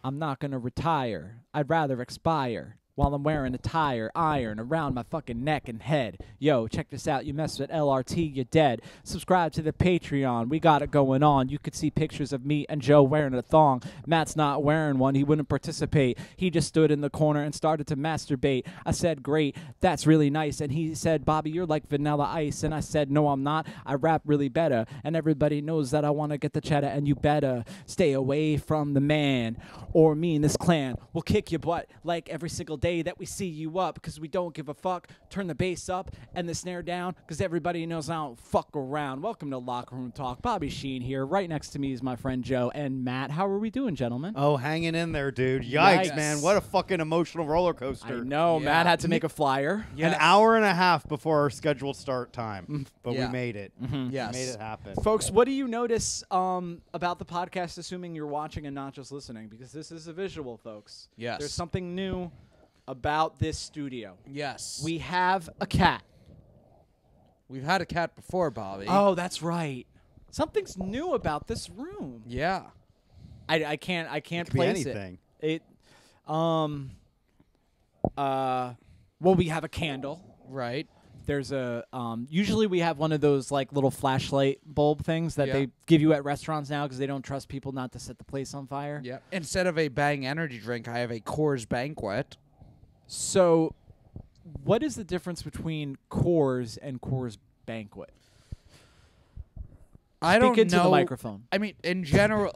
I'm not gonna retire. I'd rather expire. While I'm wearing a tire iron around my fucking neck and head. Yo, check this out. You mess with LRT, you're dead. Subscribe to the Patreon. We got it going on. You could see pictures of me and Joe wearing a thong. Matt's not wearing one. He wouldn't participate. He just stood in the corner and started to masturbate. I said, great. That's really nice. And he said, Bobby, you're like Vanilla Ice. And I said, no, I'm not. I rap really better. And everybody knows that I want to get the cheddar. And you better stay away from the man. Or me and this clan will kick your butt like every single day that we see you up, because we don't give a fuck. Turn the bass up and the snare down, because everybody knows I don't fuck around. Welcome to Locker Room Talk. Bobby Sheehan here. Right next to me is my friend Joe and Matt. How are we doing, gentlemen? Oh, hanging in there, dude. Yikes, man. What a fucking emotional roller coaster. I know. Yeah. Matt had to make a flyer. Yes. An hour and a half before our scheduled start time, but we made it. Yes. We made it happen. Folks, what do you notice about the podcast, assuming you're watching and not just listening? Because this is a visual, folks. Yes. There's something new about this studio. Yes. We have a cat. We've had a cat before, Bobby. Oh, that's right. Something's new about this room. Yeah. I can't It could place be anything. it. Well, we have a candle. Right. There's a usually we have one of those like little flashlight bulb things that they give you at restaurants now because they don't trust people not to set the place on fire. Yeah. Instead of a Bang energy drink, I have a Coors Banquet. So, what is the difference between Coors and Coors Banquet? I don't know. Speak into the microphone. I mean, in general,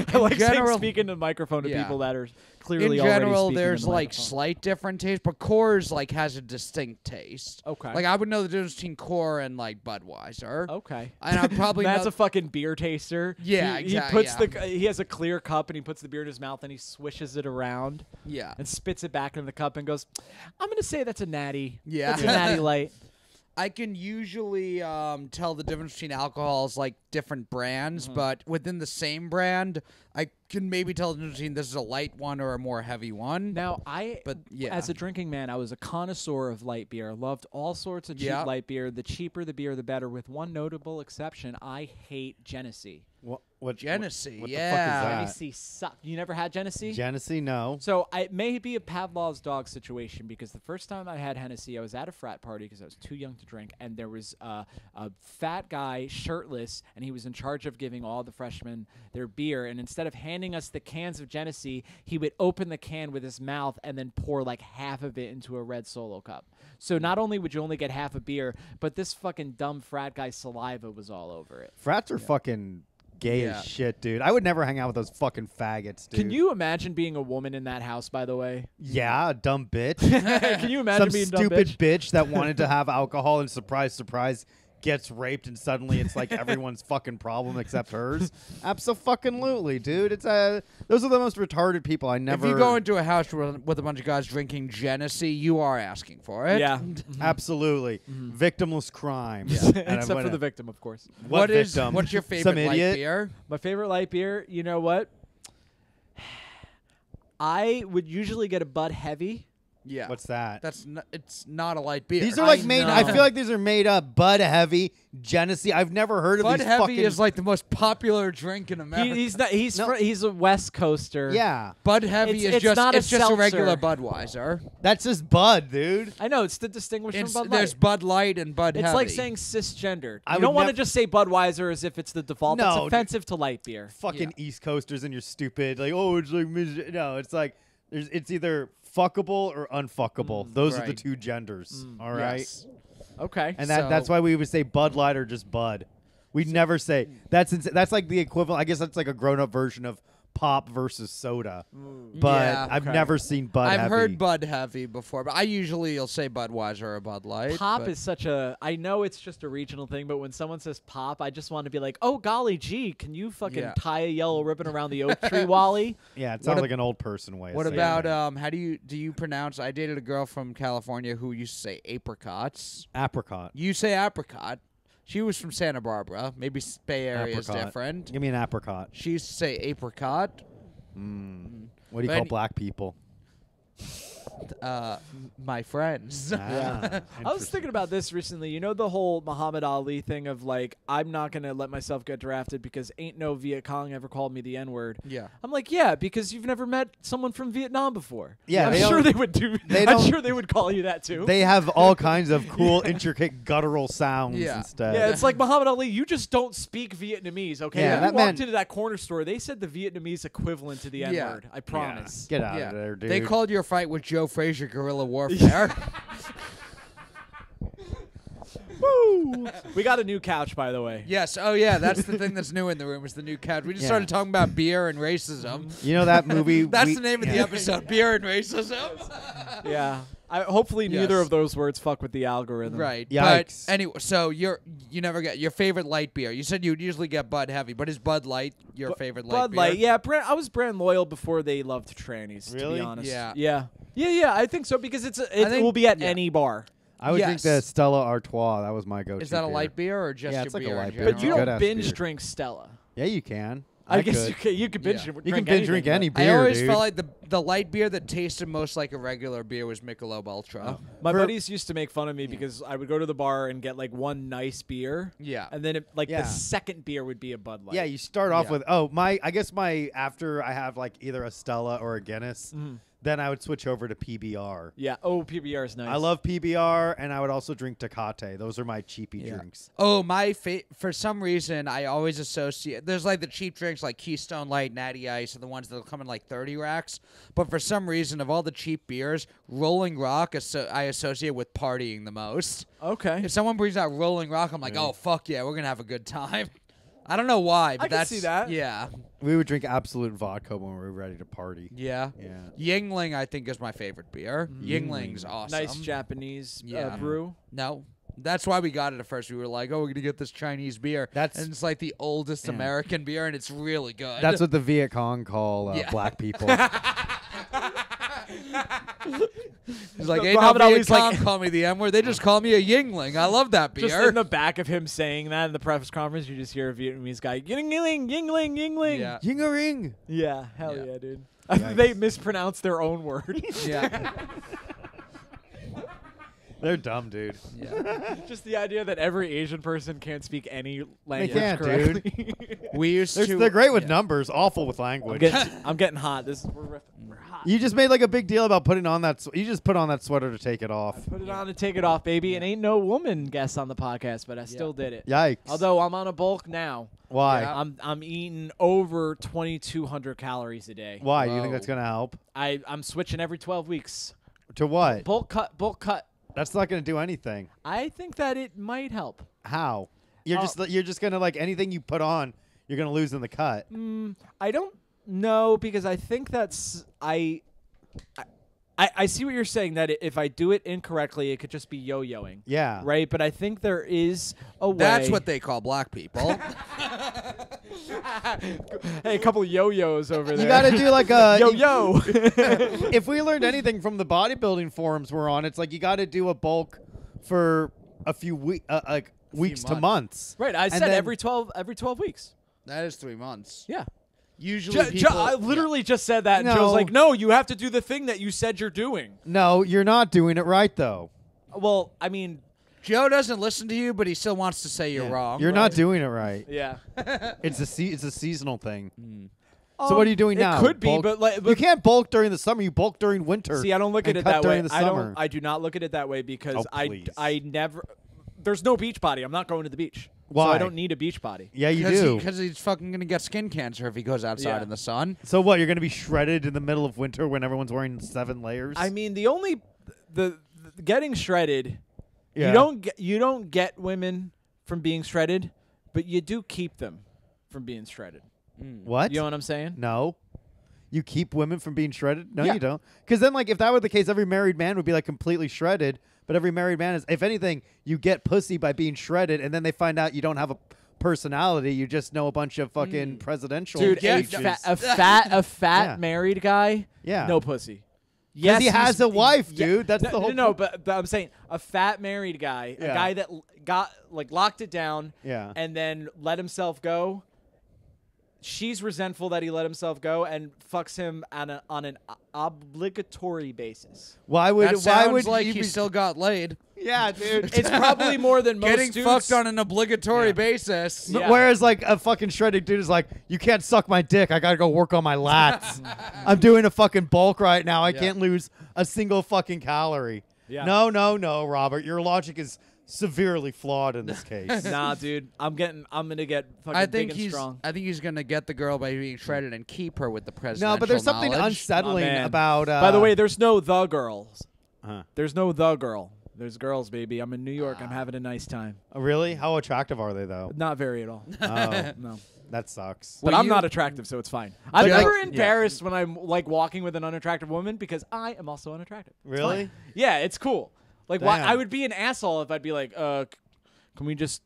I like saying speak into the microphone to people that are clearly in general, already there's into the like microphone. slight different taste, but Coors like has a distinct taste. Okay. Like I would know the difference between Core and like Budweiser. Okay. And I probably That's know a fucking beer taster. Yeah, he exactly. puts he has a clear cup and he puts the beer in his mouth and he swishes it around. Yeah. And spits it back in the cup and goes, "I'm gonna say that's a natty. Yeah. That's a natty light." I can usually tell the difference between alcohols, like different brands, but within the same brand, I can maybe tell the difference between this is a light one or a more heavy one. Now, as a drinking man, I was a connoisseur of light beer. Loved all sorts of cheap light beer. The cheaper the beer, the better. With one notable exception, I hate Genesee. What Genesee? What yeah. the fuck is that? Genesee sucked. You never had Genesee? Genesee, no. So it may be a Pavlov's dog situation because the first time I had Hennessy, I was at a frat party because I was too young to drink, and there was a fat guy, shirtless, and he was in charge of giving all the freshmen their beer. And instead of handing us the cans of Genesee, he would open the can with his mouth and then pour like half of it into a red Solo cup. So not only would you only get half a beer, but this fucking dumb frat guy's saliva was all over it. Frats are fucking gay as shit, dude. I would never hang out with those fucking faggots, dude. Can you imagine being a woman in that house, by the way? Yeah, a dumb bitch. Can you imagine being a dumb stupid bitch? bitch that wanted to have alcohol and surprise, gets raped and suddenly it's like everyone's fucking problem except hers. Absolutely, dude. It's those are the most retarded people. I never. If you go into a house with a bunch of guys drinking Genesee, you are asking for it. Yeah. Absolutely. Victimless crime. Except for the victim, of course. What's your favorite light beer? My favorite light beer, you know what? I would usually get a Bud Heavy. Yeah. What's that? It's not a light beer. These are like made. I feel like these are made up. Bud Heavy, Genesee. I've never heard of Bud these. Heavy is like the most popular drink in America. He's a West Coaster. Yeah. Bud Heavy is just a regular Budweiser. That's just Bud, dude. I know, it's to distinguish from Bud Light. There's Bud Light and Bud Heavy. It's like saying cisgendered. You don't want to just say Budweiser as if it's the default. No, it's offensive to light beer. Fucking East Coasters and you're stupid. Like, oh, it's like no, it's like it's either fuckable or unfuckable. Those are the two genders. All right. Yes. Okay. And that's why we would say Bud Light or just Bud. We'd never say that's like the equivalent. I guess that's like a grown up version of pop versus soda. But I've never seen Bud Heavy. I've heard Bud Heavy before, but I usually will say Budweiser or Bud Light. Pop is such a... I know it's just a regional thing, but when someone says pop, I just want to be like, oh, golly gee, can you fucking tie a yellow ribbon around the oak tree, Wally? Yeah, it sounds like an old person way. What about, how do you pronounce... I dated a girl from California who used to say apricots. Apricot. You say apricot. She was from Santa Barbara. Maybe Bay Area is different. Give me an apricot. She used to say apricot. What do you call black people? my friends. Ah, I was thinking about this recently. You know the whole Muhammad Ali thing of like, I'm not going to let myself get drafted because ain't no Viet Cong ever called me the N-word. Yeah. I'm like, yeah, because you've never met someone from Vietnam before. Yeah, I'm they sure don't- they would do. they I'm don't- sure they would call you that too. They have all kinds of cool, intricate, guttural sounds Yeah. instead. Yeah, it's like Muhammad Ali. You just don't speak Vietnamese, okay? Yeah, When that we walked man- into that corner store, they said the Vietnamese equivalent to the Yeah. N-word. I promise. Get out Yeah. of there, dude. They called your fight with Joe Frazier guerrilla warfare. Woo! We got a new couch, by the way. Yes. Oh, yeah. That's the thing that's new in the room is the new couch. We just Yeah. started talking about beer and racism. You know that movie? That's the name of the yeah. episode, beer and racism. Yeah. Hopefully neither Yes. of those words fuck with the algorithm. Right. Yikes. But anyway, so you never get your favorite light beer. You said you'd usually get Bud Heavy, but is Bud Light your favorite light Bud beer? Light, yeah. I was brand loyal before they loved trannies, to Really? be honest. Yeah. Yeah, I think so because it think- will be at yeah. any bar. I would drink Yes. the Stella Artois. That was my go-to. Is that a beer. light beer or just Yeah, your it's like a beer? light in beer. But It's you a don't good-ass binge beer. drink Stella. Yeah, you can. I guess could. you could binge Yeah. drink You can binge drink anything, any but- beer, I always dude. felt like the light beer that tasted most like a regular beer was Michelob Ultra. My For- buddies used to make fun of me because I would go to the bar and get like one nice beer. Yeah. And then Yeah. the second beer would be a Bud Light. Yeah, you start off Yeah. with I guess after I have like either a Stella or a Guinness, then I would switch over to PBR. Yeah. Oh, PBR is nice. I love PBR, and I would also drink Tecate. Those are my cheapy Yeah. drinks. Oh, for some reason, I always associate. There's like the cheap drinks like Keystone Light, Natty Ice, and the ones that'll come in like 30 racks. But for some reason, of all the cheap beers, Rolling Rock I associate with partying the most. Okay. If someone brings out Rolling Rock, I'm like, oh fuck yeah, we're gonna have a good time. I don't know why, but I can that's see that. Yeah, We would drink Absolute vodka when we were ready to party. yeah. Yeah. Yingling, I think, is my favorite beer. Yingling's awesome. Nice Japanese Yeah. brew. No. That's why we got it at first. We were like, oh, we're going to get this Chinese beer. That's- and it's like the oldest Yeah. American beer, and it's really good. That's what the Viet Cong call Yeah. black people. He's like, The ain't no Muhammad Viet Ali's Cong like- call me the M-word. They just call me a Yingling. I love that Just beer. in the back of him saying that in the press conference, you just hear a Vietnamese guy, Yingling, Yingling, Yingling. Yeah. Ying-a-ring. Yeah, hell Yeah. yeah, dude. Yikes. They mispronounced their own word. Yeah. They're dumb, dude. Yeah. Just the idea that every Asian person can't speak any language can't, correctly. We used to. They're great with yeah. numbers, awful with I'm language. getting hot. We're hot. You just made like a big deal about putting on that. You just put on that sweater to take it off. Put it on and take it off, baby. And ain't no woman guest on the podcast, but I still did it. Yikes. Although I'm on a bulk now. Why? Yeah. I'm eating over 2,200 calories a day. Why? You think Whoa. that's gonna help? I'm switching every 12 weeks. To what? Bulk cut. That's not gonna do anything. I think that it might help. How? You're just gonna like anything you put on, you're gonna lose in the cut. I don't know because I think that's I see what you're saying that if I do it incorrectly, it could just be yo-yoing. Yeah. Right, but I think there is a way. That's what they call black people. Hey, a couple of yo-yos over there. You gotta do like a yo-yo. If we learned anything from the bodybuilding forums we're on, it's like you gotta do a bulk for a few weeks to months. months. Right, I And said then- every 12 weeks. That is 3 months. Yeah. Usually people. I literally just said that, and No. Joe's like, "No, you have to do the thing that you said you're doing." No, you're not doing it right though. Well, I mean, Joe doesn't listen to you, but he still wants to say you're wrong. You're not doing it right. yeah. It's a seasonal thing. So what are you doing it now? could be, Bulk- but like, you can't bulk during the summer. You bulk during winter. see, I don't look at and it cut that way. during the summer. I do not look at it that way because Oh, please. I never. There's no beach body. I'm not going to the beach. So Why? I don't need a beach body. Yeah, you do. Because he's fucking gonna get skin cancer if he goes outside Yeah. in the sun. So what? You're gonna be shredded in the middle of winter when everyone's wearing 7 layers. I mean, the getting shredded. Yeah. You don't get women from being shredded, but you do keep them from being shredded. What? You know what I'm saying? No. You keep women from being shredded? No, Yeah. you don't. Because then, like, if that were the case, every married man would be like completely shredded. But every married man is, if anything, you get pussy by being shredded, and then they find out you don't have a personality. You just know a bunch of fucking presidential. Dude, a speeches. fat Yeah. married guy, Yeah. no pussy. Yes, he has he's- a wife, yeah, dude. That's no, the whole. No, but I'm saying a fat married guy, a Yeah. guy that got like locked it down, Yeah. and then let himself go. she's resentful that he let himself go and fucks him on an obligatory basis. Why would That sounds like you he be still got laid. Yeah, dude. It's probably more than most Getting dudes. fucked on an obligatory basis. Yeah. Whereas like a fucking shredded dude is like, you can't suck my dick. I gotta go work on my lats. I'm doing a fucking bulk right now. I can't lose a single fucking calorie. Yeah. No, Robert. Your logic is severely flawed in this case. Nah, dude. I'm gonna get fucking I big think and he's. strong. I think he's gonna get the girl by being shredded and keep her with the presidential No, but there's something knowledge. unsettling Oh, man. about. By the way, there's no the girls. Huh. There's no the girl. There's girls, baby. I'm in New York. I'm having a nice time. Really? How attractive are they though? Not very at all. Oh, No. that sucks. But Well, I'm you- not attractive, so it's fine. I'm But, never like- embarrassed when I'm like walking with an unattractive woman because I am also unattractive. It's Really? fine. Yeah, it's cool. Like, why? Damn. I would be an asshole if I'd be like, can we just?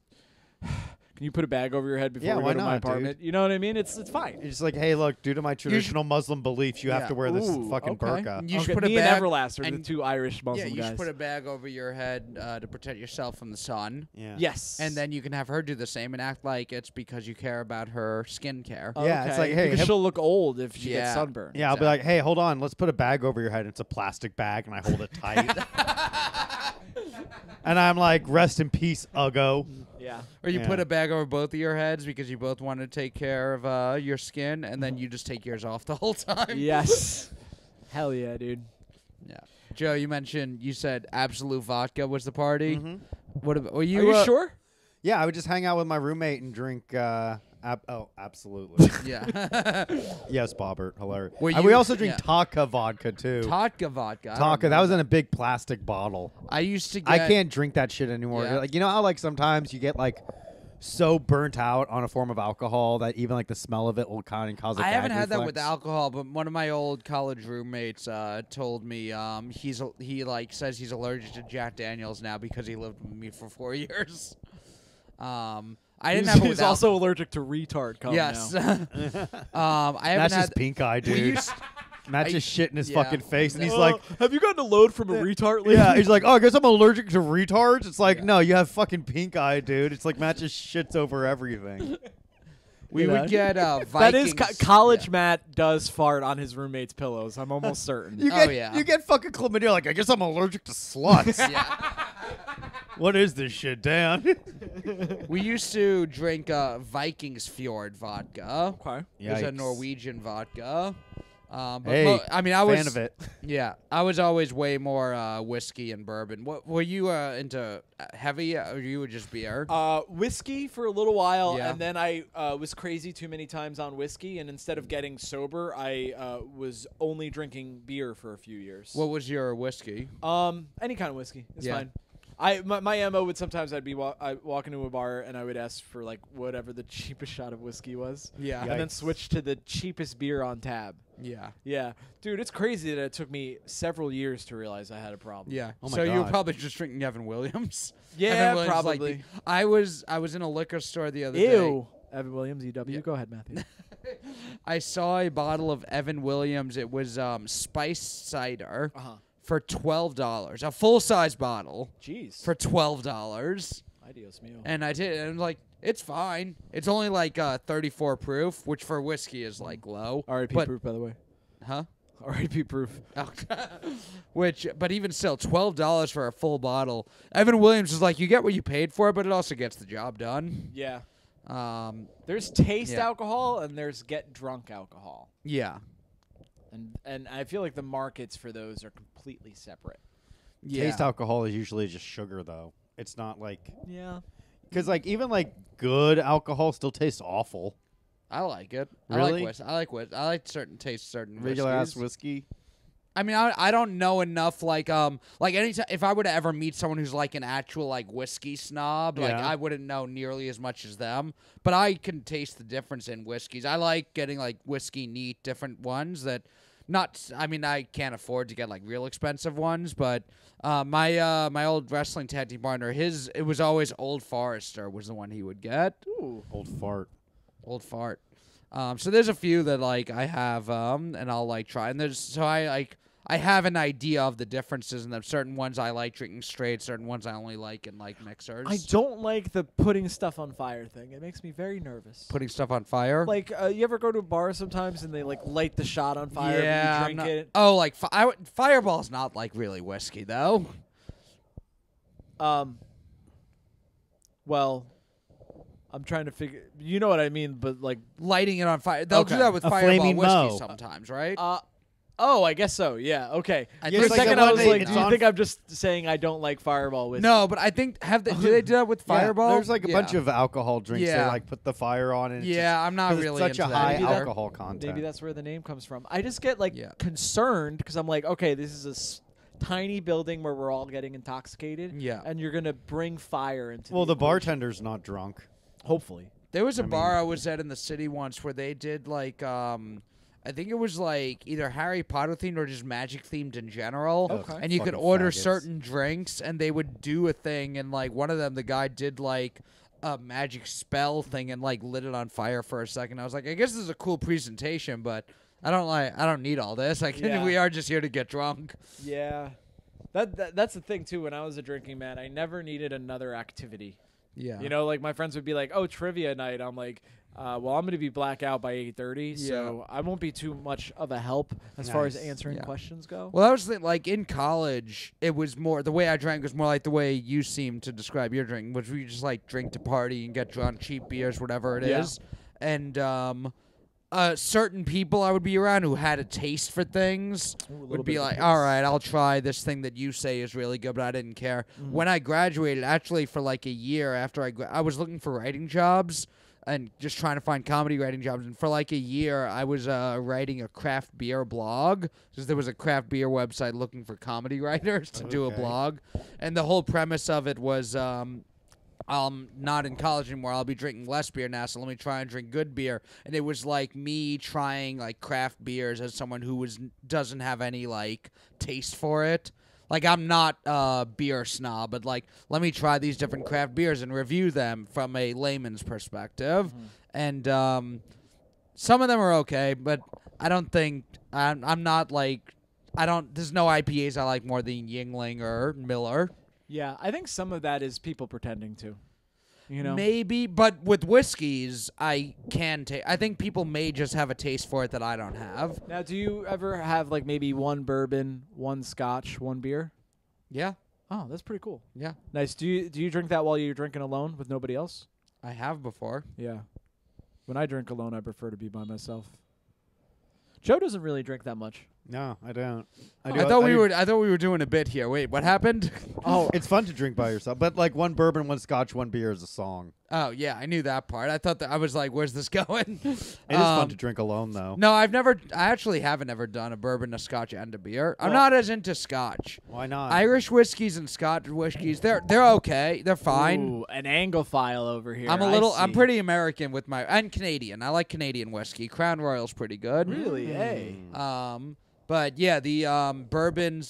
Can you put a bag over your head before Yeah, we why go to my not, apartment? You know what I mean? It's fine. You're just like, hey, look, due to my traditional Muslim beliefs, you have to wear this Ooh, fucking okay. burqa. You should Okay, put a me bag. and Everlast are the and- two Irish Yeah, Muslim you guys. should put a bag over your head to protect yourself from the sun. Yeah. Yes. And then you can have her do the same and act like it's because you care about her skincare. Yeah, it's like, hey, because have- she'll look old if she Yeah. gets sunburned. Yeah, I'll be like, hey, hold on, let's put a bag over your head. It's a plastic bag, and I hold it tight. And I'm like, rest in peace, Uggo. Yeah. Or you Yeah. put a bag over both of your heads because you both want to take care of your skin, and then you just take yours off the whole time. Yes. Hell yeah, dude. Yeah. Joe, you said Absolute Vodka was the party. Mhm. What about, were Are you, you sure? Yeah, I would just hang out with my roommate and drink. Absolutely. Yeah. Yes, Bobbert, hilarious. Were We you- also drink yeah. Taka vodka too. Vodka vodka. I don't Taka, that know was in a big plastic bottle. I used to get. I can't drink that shit anymore. Yeah. Like, you know how like sometimes you get like so burnt out on a form of alcohol that even like the smell of it will kind of cause a I haven't gag had that with reflex? alcohol, but one of my old college roommates told me he like says he's allergic to Jack Daniels now because he lived with me for 4 years. I didn't have it He's with also allergic to retard cum yes. now. I haven't That's had. just pink eye, we dude. used- Matt's just shit in his yeah. fucking face, and he's like, have you gotten a load from a retard lately? yeah, he's like, oh, I guess I'm allergic to retards. It's like, no, you have fucking pink eye, dude. It's like Matt just shits over everything. we You would know? get That Vikings. is college Yeah. Matt does fart on his roommate's pillows. I'm almost certain. You Oh, get, yeah. you get fucking chlamydia. Like, I guess I'm allergic to sluts. Yeah. What is this shit, Dan? We used to drink Vikings Fjord vodka. Okay. It was a Yikes. Norwegian vodka. But Hey, I mean, I was fan of it. Yeah, I was always way more whiskey and bourbon. What were you into heavy, or you were just beer? Whiskey for a little while, Yeah. and then I was crazy too many times on whiskey, and instead of getting sober, I was only drinking beer for a few years. What was your whiskey? Any kind of whiskey is Yeah. fine. My MO would sometimes I'd walk into a bar and I would ask for like whatever the cheapest shot of whiskey was. Yeah. And then Yikes. switch to the cheapest beer on tab. Yeah. Yeah. Dude, it's crazy that it took me several years to realize I had a problem. Yeah. Oh my so you were God. probably just drinking Evan Williams. Yeah, Evan Williams is like probably. I was in a liquor store the other day. Ew. Evan Williams, EW. Yeah. Go ahead, Matthew. I saw a bottle of Evan Williams. It was spiced cider Uh-huh. for $12. A full size bottle Jeez. for $12. Ideos mio. And I did, and I'm like, it's fine. It's only like 34 proof, which for whiskey is like low. R.I.P. but- proof, by the way. Huh? R.I.P. proof. But even still, $12 for a full bottle. Evan Williams is like, you get what you paid for, but it also gets the job done. Yeah. Um, There's taste Yeah. alcohol and there's get drunk alcohol. yeah. And I feel like the markets for those are completely separate. Yeah. Taste alcohol is usually just sugar, though. It's not like Yeah. because like even like good alcohol still tastes awful. I like it. Really? I like certain tastes, certain Regular ass whiskeys. whiskey. I mean, I don't know enough. Like anytime if I were to ever meet someone who's like an actual like whiskey snob, like Yeah. I wouldn't know nearly as much as them. But I can taste the difference in whiskeys. I like getting like whiskey neat, different ones that. Not, I mean, I can't afford to get like real expensive ones, but my old wrestling tag team partner, it was always Old Forester was the one he would get. Ooh. Old fart. Old Fart. So there's a few that like I have and I'll like try, and I I have an idea of the differences in them. Certain ones I like drinking straight, certain ones I only like in like mixers. I don't like the putting stuff on fire thing. It makes me very nervous. Putting stuff on fire. Like, you ever go to a bar sometimes and they like light the shot on fire yeah, and you drink it? Oh, like Fireball's not like really whiskey though. Well, I'm trying to figure. You know what I mean, but like Lighting it on fire. They'll do Okay. that with A Fireball flaming whiskey Moe. sometimes, right? Oh, I guess so. Yeah. Okay. I For a think like second, the I one was they- like, it's do you on think I'm just saying I don't like Fireball whiskey? No, but I think do they do that with Yeah, Fireball? there's like a Yeah. bunch of alcohol drinks. Yeah. They like put the fire on it. Yeah, I'm not 'cause really it's such into a that high either. alcohol content. Maybe that's where the name comes from. I just get like Yeah. concerned because I'm like, okay, this is a tiny building where we're all getting intoxicated. Yeah. And you're gonna bring fire into. Well, the equation. bartender's not drunk. Hopefully. There was a I bar mean- I was at in the city once where they did like I think it was like either Harry Potter themed or just magic themed in general. Okay. And you could Fucking order faggots. certain drinks and they would do a thing and like one of them the guy did like a magic spell thing and like lit it on fire for a second. I was like, I guess this is a cool presentation, but I don't need all this. Like Yeah. we are just here to get drunk. Yeah. That's the thing too. When I was a drinking man, I never needed another activity. Yeah. You know, like my friends would be like, "Oh, trivia night." I'm like, "Well, I'm going to be blackout by 8:30, so I won't be too much of a help as far as Nice. answering Yeah. questions go." Well, I was like in college, it was more the way I drank was more like the way you seem to describe your drinking, which we just like drink to party and get drunk, cheap beers, whatever it is. Yeah. And certain people I would be around who had a taste for things Ooh, a little would be bit of a like, taste. all right, I'll try this thing that you say is really good, but I didn't care. When I graduated, actually for like a year after I was looking for writing jobs and just trying to find comedy writing jobs. And for like a year, I was writing a craft beer blog because there was a craft beer website looking for comedy writers to do a Okay. blog. And the whole premise of it was not in college anymore. I'll be drinking less beer now, so let me try and drink good beer. And it was like me trying like craft beers as someone who doesn't have any like taste for it. Like I'm not a beer snob, but like let me try these different craft beers and review them from a layman's perspective. And some of them are okay, but I don't think I'm not like there's no IPAs I like more than Yingling or Miller. Yeah, I think some of that is people pretending to. You know? Maybe, but with whiskeys, I can take. I think people may just have a taste for it that I don't have. Now, do you ever have like maybe one bourbon, one scotch, one beer? Yeah, Oh, that's pretty cool. yeah, Nice. Do you drink that while you're drinking alone with nobody else? I have before. Yeah. When I drink alone, I prefer to be by myself. Joe doesn't really drink that much. No, I don't. I thought we were doing a bit here. Wait, what happened? Oh, It's fun to drink by yourself, but like one bourbon, one scotch, one beer is a song. Oh yeah, I knew that part. I thought that I was like, "Where's this going?" It is fun to drink alone, though. No, I actually haven't ever done a bourbon, a scotch, and a beer. I'm Well- not as into scotch. Why not? Irish whiskeys and Scotch whiskeys, they're okay. They're fine. Ooh, an Anglophile over here. I'm I see. pretty American with and Canadian. I like Canadian whiskey. Crown Royal's pretty good. Really? Hey. But yeah, the bourbon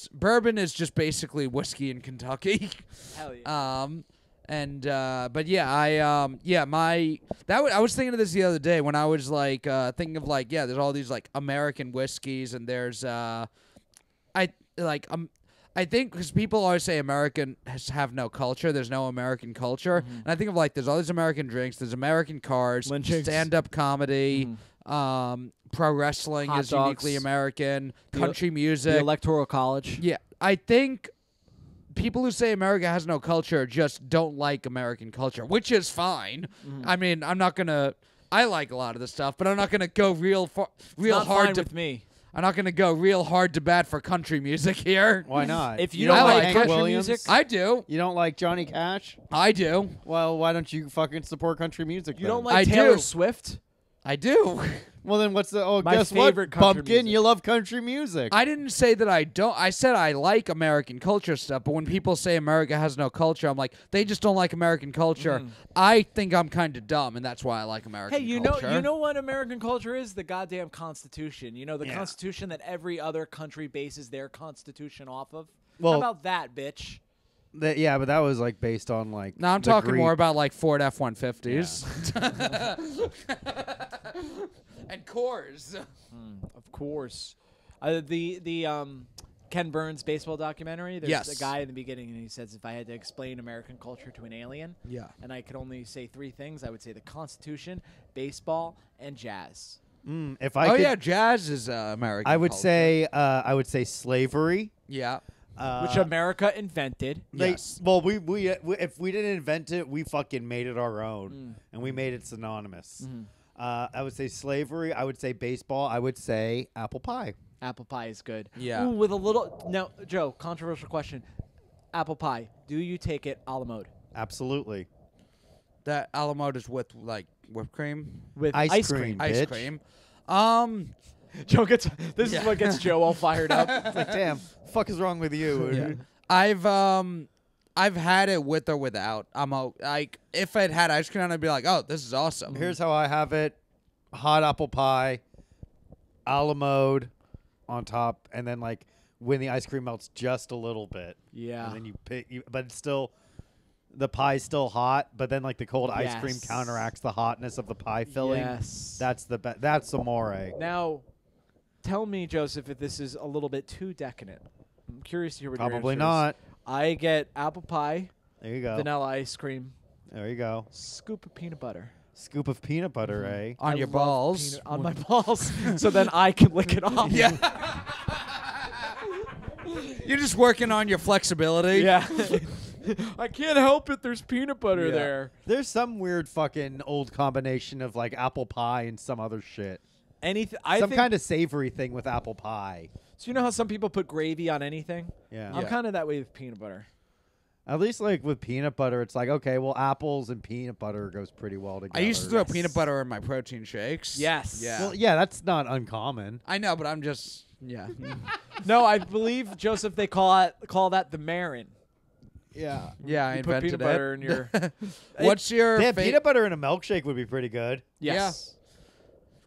is just basically whiskey in Kentucky. Hell yeah. But yeah, I was thinking of this the other day when I was like thinking of like there's all these like American whiskeys and there's I think because people always say American have no culture. There's no American culture, and I think of like there's all these American drinks. There's American cars, Lynchings. stand-up comedy, pro wrestling Hot is uniquely dogs. American, The- country The music. Electoral College. Yeah, I think people who say America has no culture just don't like American culture, which is fine. I mean, I'm not gonna. I like a lot of this stuff, but I'm not gonna go real Not hard fine to. with me. I'm not gonna go real hard to bat for country music here. Why not? If you don't don't like Hank country Williams? music, I do. You don't like Johnny Cash? I do. Well, why don't you fucking support country music? You then? don't like I Taylor do. Swift? I I think I'm kind of dumb, and that's why I like American Hey, culture. you know what American culture is? The goddamn Constitution. You know, the Yeah. Constitution that every other country bases their Constitution off of? Well- How about that, bitch? Yeah, but that was like based on like. No, I'm the talking Greek- more about like Ford F-150s. And Coors. Of course. The Ken Burns baseball documentary. There's Yes. a guy in the beginning, and he says, if I had to explain American culture to an alien, Yeah. and I could only say 3 things, I would say the Constitution, baseball, and jazz. If I Oh could, yeah, jazz is American. I would culture. say slavery. Yeah. Which America invented. Yes. Well, we if we didn't invent it, we fucking made it our own, and we made it synonymous. I would say slavery. I would say baseball. I would say apple pie. Apple pie is good. Yeah. Ooh, with a little. Now, Joe, controversial question. Apple pie. Do you take it a la mode? Absolutely. That a la mode is with like whipped cream, With Ice cream. cream. ice Bitch. cream. Joe gets. This Yeah. is what gets Joe all fired up. It's like, damn, fuck is wrong with you? I've had it with or without. Like if it had ice cream, I'd be like, oh, this is awesome. Here's how I have it: hot apple pie, a la mode on top, and then like when the ice cream melts just a little bit, Yeah. and then you pick. But it's still, the pie's still hot, but then like the cold ice cream Yes. counteracts the hotness of the pie filling. Yes. That's that's amore. Now, tell me, Joseph, if this is a little bit too decadent. I'm curious to hear what your Probably answer is. not. I get apple pie, There you go. vanilla ice cream, There you go. scoop of peanut butter. Scoop of peanut butter, eh? on I your love balls. peanut- on my balls, so then I can lick it off. Yeah. You're just working on your flexibility. Yeah. I can't help it. There's peanut butter Yeah. there. There's some weird fucking old combination of like apple pie and some other shit. Anything. Some kind of savory thing with apple pie. So you know how some people put gravy on anything? Yeah. I'm kind of that way with peanut butter. At least like with peanut butter, it's like, okay, well, apples and peanut butter goes pretty well together. I used to throw peanut butter in my protein shakes. Yes. Yeah. Well, yeah, that's not uncommon. I know, but I'm just yeah. No, I believe, Joseph, they call that the Maran. Yeah. Yeah, I You put invented peanut it. butter in your. What's your Damn, peanut butter in a milkshake would be pretty good. Yes.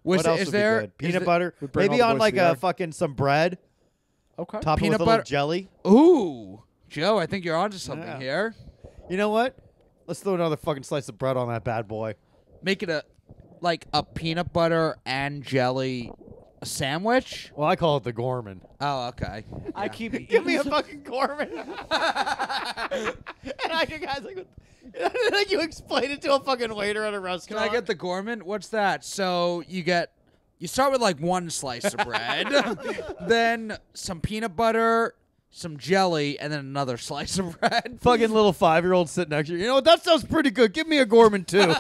What else is would there be good? Peanut is butter. Would bring Maybe all the on boys like a together. fucking some bread. Okay. Top it Peanut with a little butter- jelly. Ooh, Joe, I think you're onto something Yeah. here. You know what? Let's throw another fucking slice of bread on that bad boy. Make it a peanut butter and jelly sandwich. Well, I call it the Gorman. Oh, okay. I keep. Give me a fucking Gorman. And I you guys like, like you explain it to a fucking waiter at a Can restaurant. I get the Gorman? What's that? So you start with like one slice of bread, then some peanut butter, some jelly, and then another slice of bread. fucking little 5-year-old sitting next to you? You know what? That sounds pretty good. Give me a Gorman too.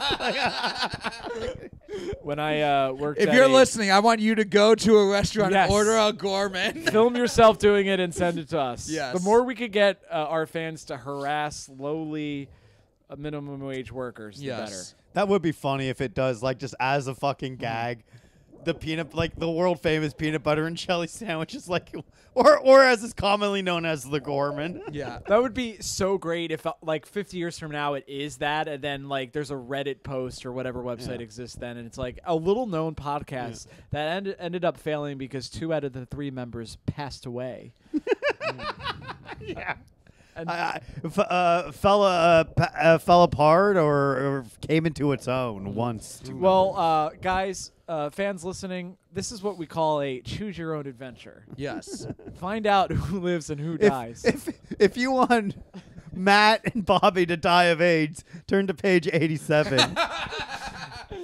When I worked. If at you're a- listening, I want you to go to a restaurant Yes. and order a Gorman. film yourself doing it and send it to us. Yes. The more we could get our fans to harass lowly minimum wage workers, the better. That would be funny if it does, like, just as a fucking gag. The the world famous peanut butter and jelly sandwich is like, or as is commonly known as the Gorman. Yeah. That would be so great if, like, 50 years from now it is that, and then, like, there's a Reddit post or whatever website exists then, and it's like a little-known podcast that ended up failing because 2 out of the 3 members passed away. Yeah. And Fell apart or came into its own once. well, guys, fans listening, this is what we call a choose-your-own adventure. Yes. Find out who lives and who dies. If you want Matt and Bobby to die of AIDS, turn to page 87.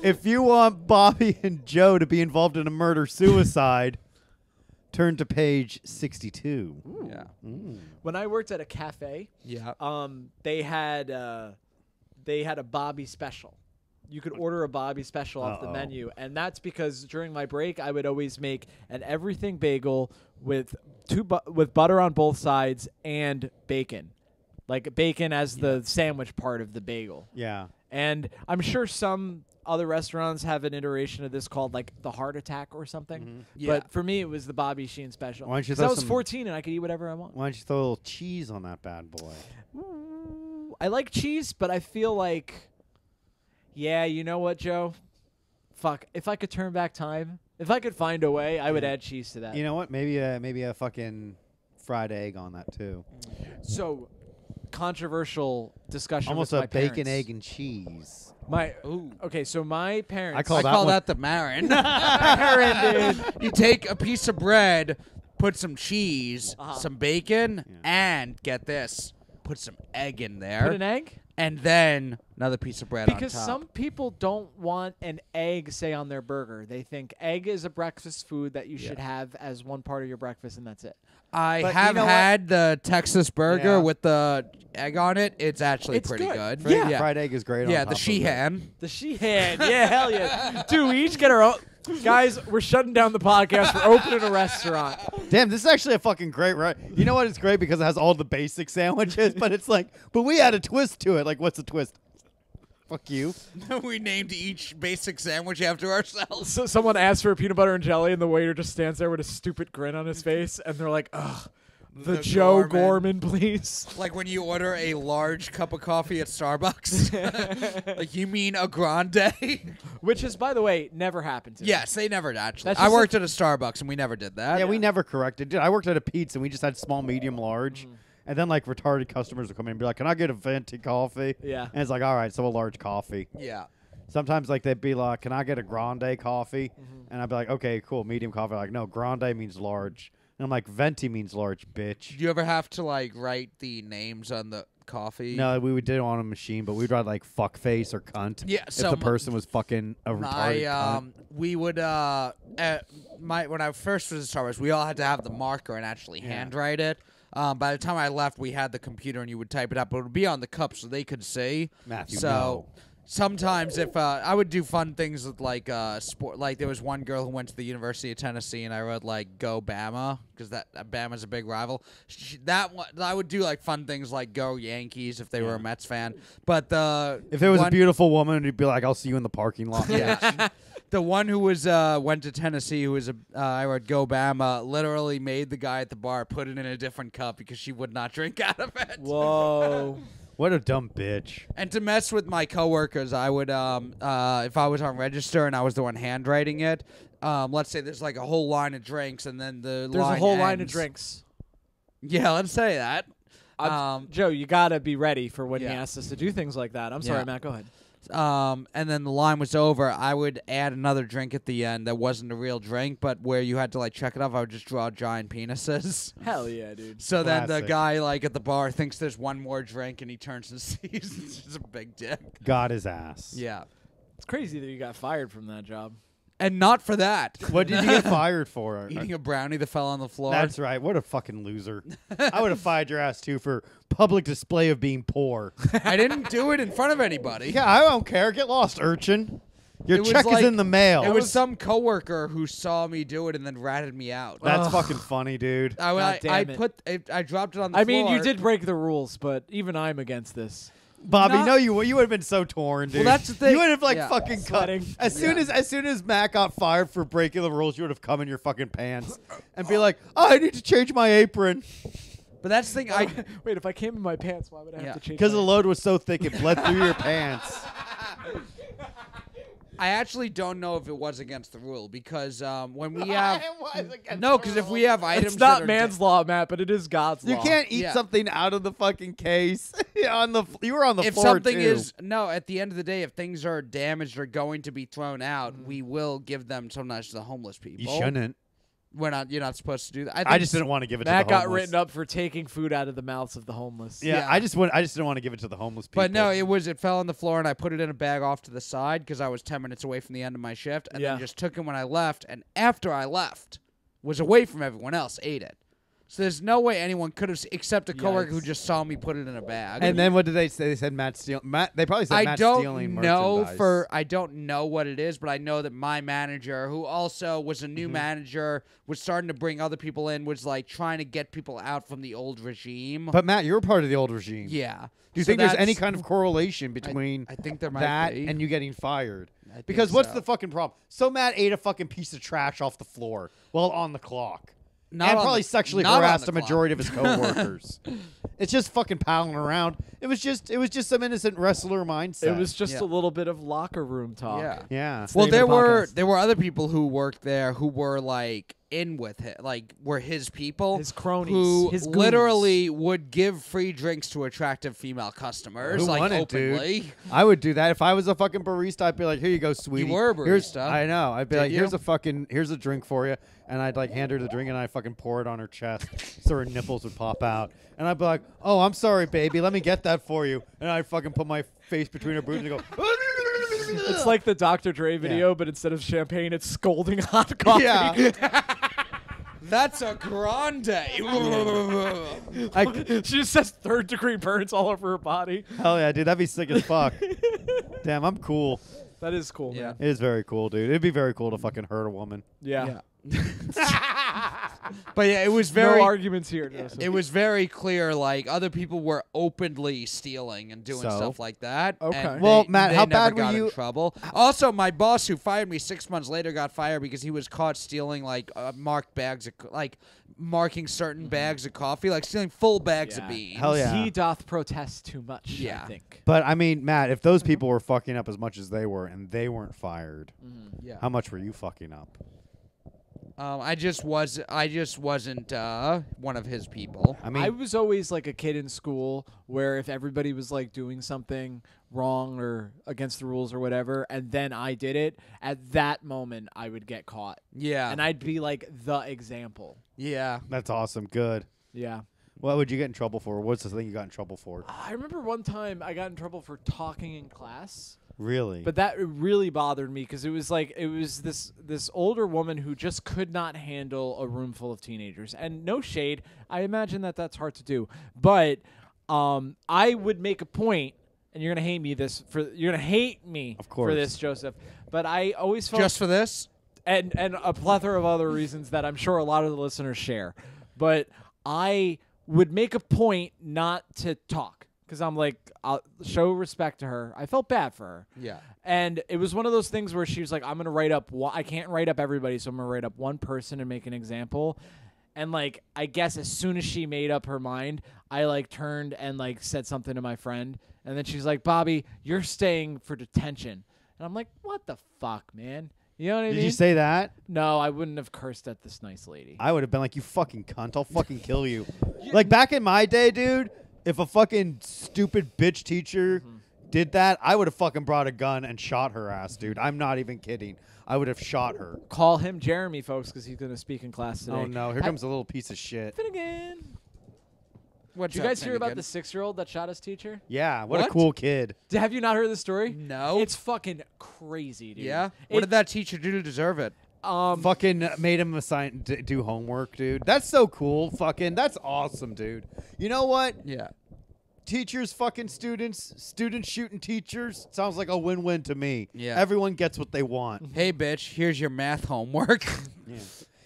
If you want Bobby and Joe to be involved in a murder-suicide, turn to page 62. Yeah. When I worked at a cafe, Yeah. they had a Bobby special. You could order a Bobby special off the menu, and that's because during my break I would always make an everything bagel with with butter on both sides and bacon, like bacon as the sandwich part of the bagel. Yeah. And I'm sure some other restaurants have an iteration of this called like the heart attack or something. Yeah. But for me, it was the Bobby Sheen special. Why don't you 'Cause I throw was some- 14 and I could eat whatever I want. Why don't you throw a little cheese on that bad boy? Ooh, I like cheese, but I feel like, yeah, you know what, Joe? Fuck, if I could turn back time, if I could find a way, I would add cheese to that. You know what? Maybe a fucking fried egg on that too. So, controversial discussion Almost with a my bacon, parents. egg, and cheese. Okay, so my parents. I call that the Maran. Maran, dude. You take a piece of bread, put some cheese, Uh-huh. some bacon, and get this, put some egg in there. Put an egg? And then another piece of bread Because on top. some people don't want an egg, say, on their burger. They think egg is a breakfast food that you should have as one part of your breakfast, and that's it. I But have you know had the Texas burger Yeah. with the egg on it. It's actually It's pretty good. good. Yeah. Fried egg is great. Yeah, on the top of it. Sheehan. The Sheehan. Yeah, hell yeah. Dude, we each get our own. Guys, we're shutting down the podcast. We're opening a restaurant. Damn, this is actually a fucking great You know what? It's great because it has all the basic sandwiches, but it's like, but we add a twist to it. Like, what's the twist? Fuck you. We named each basic sandwich after ourselves. So someone asks for a peanut butter and jelly, and the waiter just stands there with a stupid grin on his face, and they're like, ugh. The Joe Gorman, please. Like when you order a large cup of coffee at Starbucks. Like, you mean a grande? Which is, by the way, never happened to me. Yes, they never actually. That's I just worked at a Starbucks and we never did that. Yeah, we never corrected. Dude, I worked at a pizza and we just had small, medium, large. And then, like, retarded customers would come in and be like, can I get a venti coffee? Yeah. And it's like, all right, so a large coffee. Yeah. Sometimes, like, they'd be like, can I get a grande coffee? And I'd be like, okay, cool, medium coffee. Like, no, grande means large. And I'm like, venti means large, bitch. Did you ever have to, like, write the names on the coffee? No, we would do it on a machine, but we'd write, like, fuckface or cunt. Yeah, if so the person was fucking a retarded cunt. we would when I first was at Starbucks, we all had to have the marker and actually handwrite it. By the time I left, we had the computer and you would type it up, but it would be on the cup so they could see. Matthew, so no. sometimes if I would do fun things with like sport, like there was one girl who went to the University of Tennessee and I wrote like "Go Bama" because that Bama's a big rival. I would do like fun things like "Go Yankees" if they were a Mets fan. But if there was a beautiful woman, you'd be like, "I'll see you in the parking lot." yeah. The one who was went to Tennessee, who was I wrote "Go Bama," literally made the guy at the bar put it in a different cup because she would not drink out of it. Whoa. What a dumb bitch. And to mess with my coworkers, I would if I was on register and I was the one handwriting it, let's say there's like a whole line of drinks and then There's a whole line of drinks. Yeah, let's say that. Joe, you gotta be ready for when he Yeah. asks us to do things like that. I'm sorry, Yeah. Matt. Go ahead. And then the line was over. I would add another drink at the end that wasn't a real drink, but where you had to like check it off. I would just draw giant penises. Hell yeah, dude. So then the Classic. guy like at the bar thinks there's one more drink, and he turns and sees it's just a big dick. Got his ass. Yeah, It's crazy that you got fired from that job. and not for that. What did you get fired for? Eating a brownie that fell on the floor. That's right. What a fucking loser. I would have fired your ass too for public display of being poor. I didn't do it in front of anybody. Yeah, I don't care. Get lost, urchin. Your It was check like- is in the mail. It was some coworker who saw me do it and then ratted me out. That's Ugh. fucking funny, dude. God damn it. I dropped it on the I floor. mean, you did break the rules, but even I'm against this. Bobby, Not- no, you would have been so torn, dude. that's the thing. You would have like Yeah. fucking cut. Sweating. As soon as Matt got fired for breaking the rules, you would have come in your fucking pants and be like, "Oh, I need to change my apron But that's the thing. Wait, if I came in my pants, why would I Yeah. have to change? because my the load was so thick it bled through your pants." I actually don't know if it was against the rule because when we have because if we have items It's not that are man's law, Matt, but it is God's You law. can't eat Yeah. something out of the fucking case. You were on the if floor something too. is at the end of the day, if things are damaged or going to be thrown out, we will give them sometimes to the homeless people. You shouldn't. You're not supposed to do that. I just didn't want to give it Matt to the got homeless. written up for taking food out of the mouths of the homeless. Yeah, Yeah. I just didn't want to give it to the homeless people. But no, it fell on the floor and I put it in a bag off to the side because I was 10 minutes away from the end of my shift and Yeah. then just took it when I left. And after I left, was away from everyone else, ate it. So there's no way anyone could have, except a coworker who Yikes. just saw me put it in a bag. And then what did they say? They said Matt stealing. They probably said I Matt don't stealing know merchandise. I don't know what it is, but I know that my manager, who also was a new manager, was starting to bring other people in, was like trying to get people out from the old regime. But Matt, you were part of the old regime. yeah. Do you So think there's any that's- kind of correlation between I think there might that be. and you getting fired? I think Because what's so. the fucking problem? So Matt ate a fucking piece of trash off the floor while on the clock. Not and on probably the- sexually not on harassed the a clock. majority of his coworkers. It's just fucking palling around. It was just some innocent wrestler mindset. It was just Yeah. a little bit of locker room talk. Yeah. yeah. the Well, name of the podcast. there were other people who worked there who were like in with it, like were his people, His cronies, who his goons. literally would give free drinks to attractive female customers, Who like wouldn't, dude? openly. I would do that if I was a fucking barista. I'd be like, "Here you go, sweetie." You were a barista. I know. I'd be Did like, you? "Here's a drink for you," and I'd like hand her the drink, and I'd fucking pour it on her chest, so her nipples would pop out, and I'd be like, "Oh, I'm sorry, baby. Let me get that for you," and I'd fucking put my face between her boobs and go. It's like the Dr. Dre video, but instead of champagne, it's scalding hot coffee. Yeah. That's a grande. She just says 3rd-degree burns all over her body. Hell yeah, dude. That'd be sick as fuck. Damn, I'm cool. That is cool, Yeah. man. It is very cool, dude. It'd be very cool to fucking hurt a woman. Yeah. But yeah, it was very. No arguments here, Joseph. It was very clear, like other people were openly stealing and doing So? stuff like that. Okay. and Well, they- Matt, they how never bad were got you- In trouble. Also, my boss who fired me 6 months later got fired because he was caught stealing like marked bags of marking certain bags of coffee, like stealing full bags of beans. Hell yeah. He doth protest too much, Yeah. I think. But I mean, Matt, if those people were fucking up as much as they were and they weren't fired, Yeah. how much were you fucking up? I just wasn't one of his people. I mean, I was always like a kid in school where if everybody was like doing something wrong or against the rules or whatever, and then I did it, at that moment I would get caught. Yeah. And I'd be like the example. Yeah. that's awesome. Good. Yeah. What would you get in trouble for? What's the thing you got in trouble for? I remember one time I got in trouble for talking in class. Really? But that really bothered me because it was this older woman who just could not handle a room full of teenagers. And no shade, I imagine that's hard to do. But I would make a point, and you're gonna hate me Of course. for this, Joseph. But I always felt Just for this? and a plethora of other reasons that I'm sure a lot of the listeners share. But I would make a point not to talk because I'm like, I'll show respect to her. I felt bad for her. Yeah. And it was one of those things where she was like, I'm going to write up, I can't write up everybody, so I'm going to write up one person and make an example. And, like, I guess as soon as she made up her mind, I, like, turned and, like, said something to my friend. And then she's like, Bobby, you're staying for detention. And I'm like, what the fuck, man? You know what I mean? Did you say that? No, I wouldn't have cursed at this nice lady. I would have been like, you fucking cunt. I'll fucking kill you. Like, back in my day, dude, if a fucking stupid bitch teacher did that, I would have fucking brought a gun and shot her ass, dude. I'm not even kidding. I would have shot her. Call him Jeremy, folks, because he's going to speak in class today. Oh, no. Here comes a little piece of shit. Finnegan. What's Did you up, guys hear about Finnegan? the 6-year-old that shot his teacher? Yeah, what a What? cool kid. Have you not heard the story? No. It's fucking crazy, dude. Yeah? What did that teacher do to deserve it? Fucking made him do homework, dude. That's so cool. Fucking, that's awesome, dude. You know what? Yeah. Teachers fucking students shooting teachers. Sounds like a win-win to me. Yeah. Everyone gets what they want. Hey, bitch, here's your math homework. Yeah.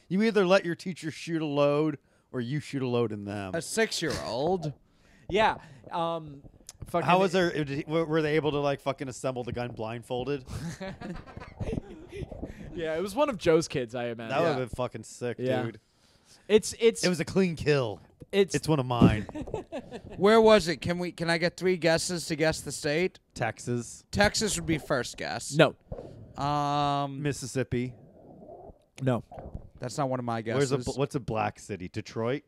You either let your teacher shoot a load or you shoot a load in them. A 6-year-old. Yeah. Fucking How was there? Were they able to like fucking assemble the gun blindfolded? Yeah, it was one of Joe's kids, I imagine. That would have been fucking sick, Yeah. dude. It was a clean kill. it's It's one of mine. Where was it? Can I get 3 guesses to guess the state? Texas, Texas would be first guess. no. Mississippi. No. That's not one of my guesses. What's a black city? Detroit.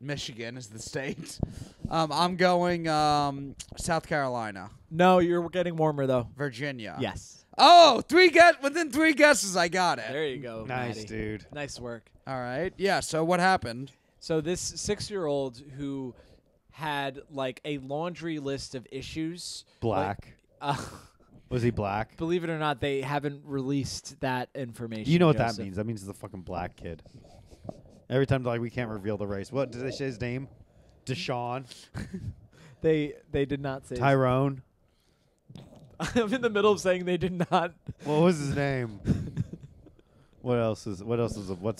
Michigan is the state. I'm going South Carolina. No, you're getting warmer though. Virginia. Yes. Oh, within 3 guesses, I got it. There you go. Nice, Maddie. dude. Nice work. All right. Yeah, so what happened? So this 6-year-old who had like a laundry list of issues. Black. Like, Was he black? believe it or not, they haven't released that information. You know what that Joseph. means? That means he's a fucking black kid. Every time, like, we can't reveal the race. What did they say his name? Deshaun, They did not say. Tyrone. I'm in the middle of saying they did not. What was his name? What's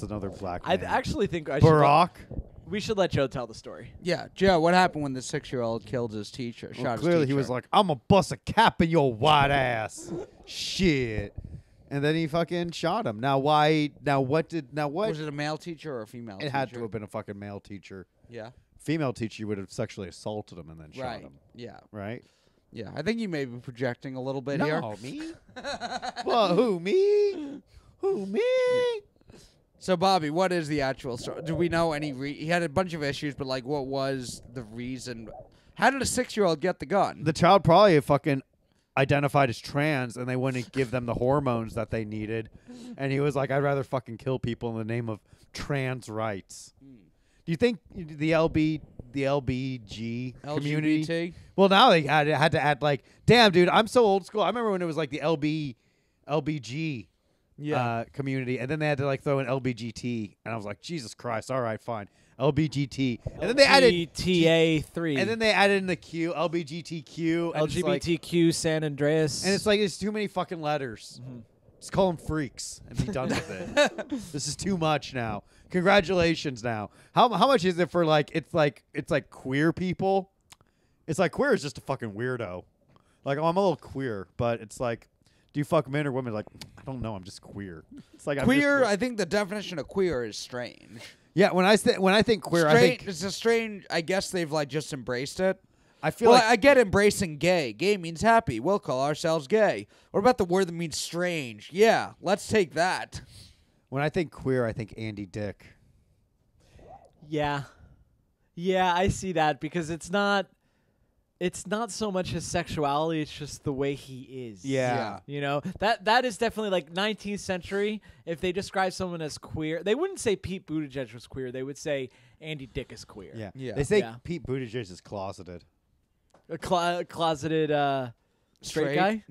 another black I name? actually think Barack. we should let Joe tell the story. Yeah, Joe, what happened when the 6-year-old killed his teacher? Well, shot clearly his he teacher? was like, I'm going to bust a cap in your white ass. Shit. And then he fucking shot him. Now what? Was it a male teacher or a female teacher? It had to have been a fucking male teacher. Yeah. Female teacher would have sexually assaulted him and then shot Right. him. Yeah. Right? Yeah. I think you may be projecting a little bit here. No, me? Well, who, me? Who, me? So, Bobby, what is the actual story? Do we know any? He had a bunch of issues, but like, what was the reason? How did a 6-year-old get the gun? The child probably fucking identified as trans, and they wouldn't give them the hormones that they needed. And he was like, "I'd rather fucking kill people in the name of trans rights." Do you think the LBG community? LGBT? Well, now they had to add like, damn, dude, I'm so old school. I remember when it was like the LBG community, and then they had to like throw in LBGT, and I was like, Jesus Christ, all right, fine, LBGT, and then they added LGBTA3, and then they added in the Q, LBGTQ, and LGBTQ San Andreas, and it's like it's too many fucking letters. Just call them freaks and be done with it. This is too much now. Congratulations now. How much is it for like it's like queer people? It's like queer is just a fucking weirdo. Like, oh, I'm a little queer, but it's like, do you fuck men or women? Like, I don't know. I'm just queer. It's like Queer. I think the definition of queer is strange. Yeah, when I think queer, I think it's a strange. I guess they've like just embraced it. I feel Well, like I get embracing gay. Gay means happy. We'll call ourselves gay. What about the word that means strange? Yeah, let's take that. when I think queer, I think Andy Dick. yeah, I see that because it's not so much his sexuality; it's just the way he is. Yeah. You know, that is definitely like 19th century. If they describe someone as queer, they wouldn't say Pete Buttigieg was queer. They would say Andy Dick is queer. Yeah. They say Yeah. Pete Buttigieg is closeted. A closeted straight guy.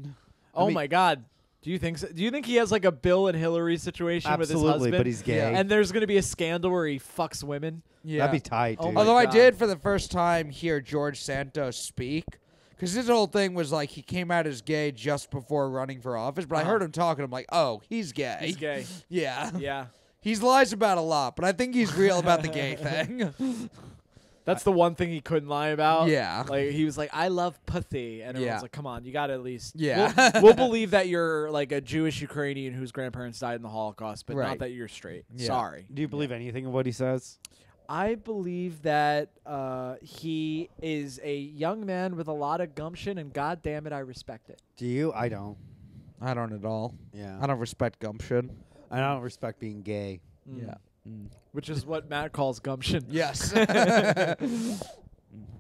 Oh mean- my God. Do you think so? Do you think he has like a Bill and Hillary situation with his Absolutely, husband? but he's gay. Yeah. And there's going to be a scandal where he fucks women. Yeah. That'd be tight, Oh dude. my Although I God. did for the first time hear George Santos speak, because his whole thing was like he came out as gay just before running for office. But I heard him talking. I'm like, oh, he's gay. He's gay. Yeah. Yeah. He lies about a lot, but I think he's real about the gay thing. That's the one thing he couldn't lie about. Yeah. Like he was like, I love pussy. And everyone's Yeah. like, come on, you got to at least. Yeah. We'll believe that you're like a Jewish Ukrainian whose grandparents died in the Holocaust, but Right. not that you're straight. Yeah. Sorry. Do you believe anything of what he says? I believe that he is a young man with a lot of gumption, and God damn it, I respect it. Do you? I don't. I don't at all. Yeah. I don't respect gumption. I don't respect being gay. Yeah. Which is what Matt calls gumption. Yes.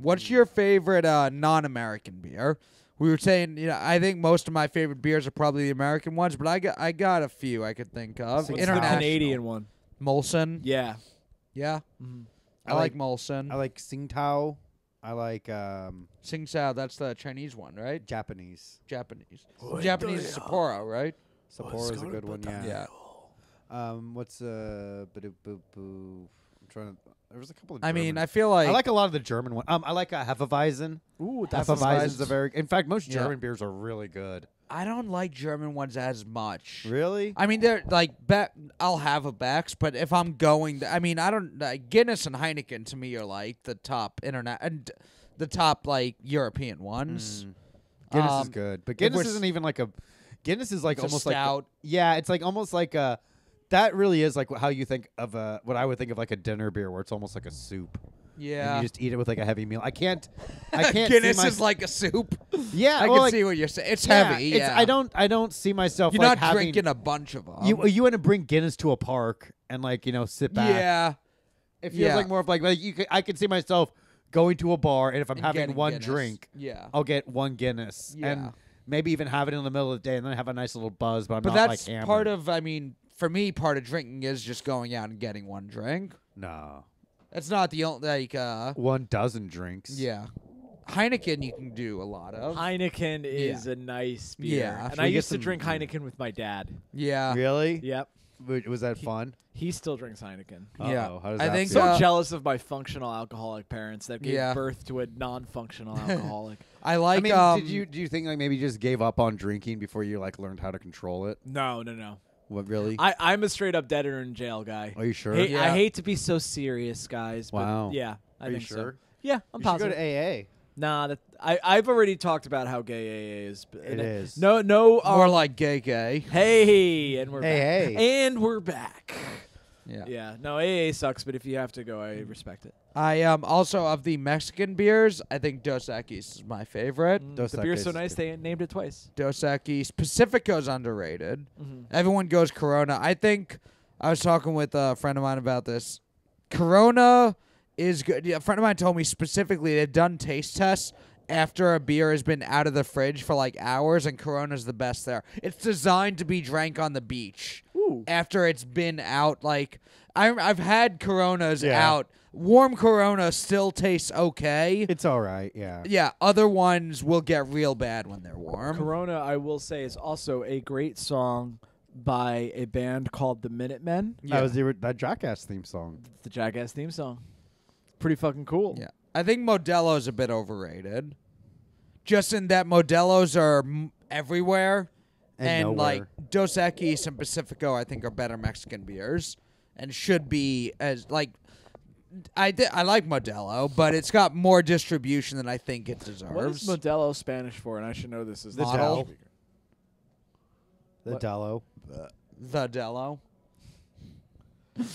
What's your favorite non-American beer? We were saying, I think most of my favorite beers are probably the American ones, but I got a few I could think of. What's the International. Canadian one? Molson. Yeah. Yeah. Mm-hmm. I like Molson. I like Tsingtao. I like Sing Sao, that's the Chinese one, right? Japanese. Japanese. Japanese is Sapporo, right? Sapporo is a good one. Yeah. Yeah. What's I'm trying to. There was a couple of. I mean, German- I feel like I like a lot of the German one. I like a Hefeweizen. Ooh, that's Hefeweizen nice. is a very. In fact, most Yeah. German beers are really good. I don't like German ones as much. Really? I mean, they're like I'll have a Beck's, but if I'm going, I don't. Guinness and Heineken to me are like the top internet and the top like European ones. Guinness is good, but Guinness we're s- isn't even like a. Guinness is like It's a almost stout. yeah, it's like almost like a. That really is like how you think of what I would think of like a dinner beer, where it's almost like a soup. Yeah. And you just eat it with like a heavy meal. I can't. See Guinness my- is like a soup. Yeah, I well, can like, see what you're saying. It's yeah, heavy. it's- Yeah. I don't see myself. You're like not having, drinking a bunch of them. You want to bring Guinness to a park and like sit back. Yeah. It feels Yeah. like more of like I could see myself going to a bar, and if I'm And having getting one Guinness. drink, Yeah. I'll get one Guinness Yeah. and maybe even have it in the middle of the day, and then have a nice little buzz. But I'm But not that's like hammered. part of. For me, part of drinking is just going out and getting one drink. No, That's not the only 1 dozen drinks. Yeah. Heineken you can do a lot of. Heineken is a nice beer. Yeah. And Should I we get used to some- drink Heineken with my dad. Yeah. Really? Yep. Was that fun? He still drinks Heineken. Yeah. Uh-oh. How does I that think feel? So jealous of my functional alcoholic parents that gave Yeah. birth to a non-functional alcoholic. I like. I mean, do you think like maybe you just gave up on drinking before you like learned how to control it? No. What really? I'm a straight up dead or in jail guy. Are you sure? Hey, I Yeah. hate to be so serious, guys. But Wow. yeah, I Are you think so. sure? Yeah, I'm You should go positive. to AA. Nah, I've already talked about how gay AA is. But It is. No. more like gay. Hey, and we're back. Hey. And we're back. Yeah. Yeah. No, AA sucks, but if you have to go, I respect it. I also of the Mexican beers, I think Dos Equis is my favorite. Dos The beer's so Equis. nice they named it twice. Dos Equis. Pacifico's underrated. Mm-hmm. Everyone goes Corona. I think I was talking with a friend of mine about this. Corona is good. Yeah, a friend of mine told me specifically they've done taste tests after a beer has been out of the fridge for like hours, and Corona's the best there. It's designed to be drank on the beach. Ooh. After it's been out. Like I've had Coronas Yeah. out. Warm Corona still tastes okay. It's all right. Yeah. Yeah, other ones will get real bad when they're warm. Corona, I will say, is also a great song by a band called the Minutemen. Yeah. That was that Jackass theme song. The Jackass theme song. Pretty fucking cool. Yeah, I think Modelo's a bit overrated. Just in that Modelo's are everywhere, And nowhere. like Dos Equis and Pacifico, I think are better Mexican beers, and should be as like. I like Modelo, but it's got more distribution than I think it deserves. What is Modelo Spanish for? And I should know this is The Model. Del. The What? Dello. The Dello.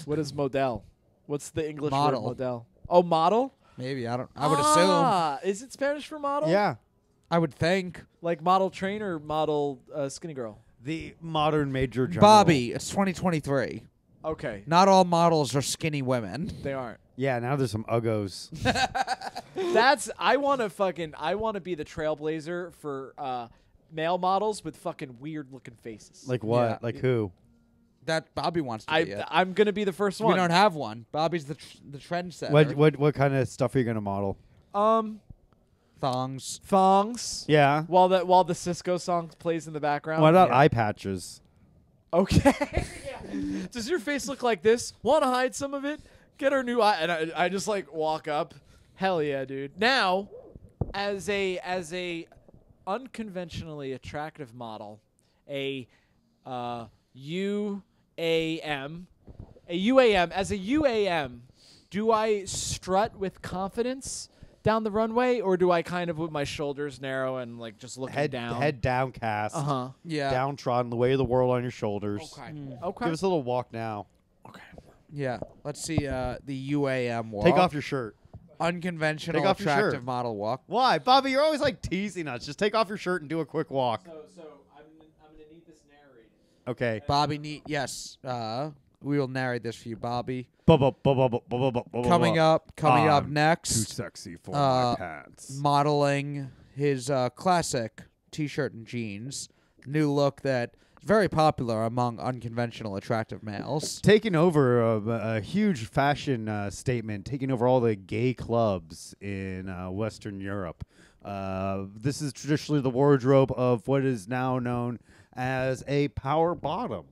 What is model? What's the English Model. word model? Oh, model? Maybe I don't. I would assume. Ah, is it Spanish for model? Yeah. I would think. Like model train or model skinny girl? The modern major general. Bobby, it's 2023. Okay, Not all models are skinny women. they aren't. Yeah, now there's some uggos. I want to be the trailblazer for male models with fucking weird looking faces. Like what? Yeah. Like who? That Bobby wants to be it. I'm gonna be the first We one. don't have one. Bobby's the trendsetter. What kind of stuff are you gonna model? Thongs. Thongs. Yeah. While the Cisco song plays in the background. What about Yeah. eye patches? Okay. Yeah. Does your face look like this? Want to hide some of it? Get our new eye. And I just like walk up. Hell yeah, dude. Now, as a unconventionally attractive model, a UAM, as a UAM, do I strut with confidence down the runway, or do I kind of with my shoulders narrow and like just looking Head down? head downcast. Yeah. Downtrodden, the weight of the world on your shoulders. Okay. Mm. Okay. Give us a little walk now. Okay. Yeah. Let's see the UAM walk. Take off your shirt. Unconventional Take off your attractive shirt. model walk. Why, Bobby? You're always like teasing us. Just take off your shirt and do a quick walk. So I'm gonna need this narrated. Okay. Bobby yes. We will narrate this for you, Bobby. Coming Coming up Too next, sexy for my my pants. modeling his classic T-shirt and jeans. New look that is very popular among unconventional attractive males. Taking over a huge fashion statement, taking over all the gay clubs in Western Europe. This is traditionally the wardrobe of what is now known as a power bottom.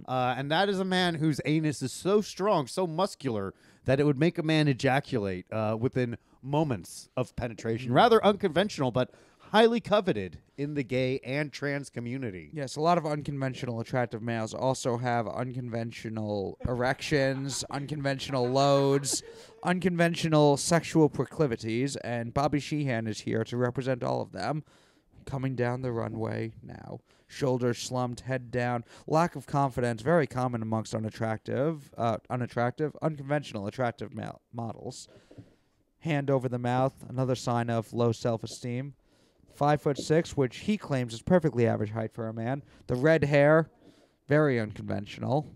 And that is a man whose anus is so strong, so muscular, that it would make a man ejaculate within moments of penetration. Rather unconventional, but highly coveted in the gay and trans community. Yes, a lot of unconventional attractive males also have unconventional erections, unconventional loads, unconventional sexual proclivities, and Bobby Sheehan is here to represent all of them. Coming down the runway now. Shoulders slumped, head down, lack of confidence, very common amongst unconventional attractive models. Hand over the mouth, another sign of low self-esteem. 5'6", which he claims is perfectly average height for a man. The red hair, very unconventional.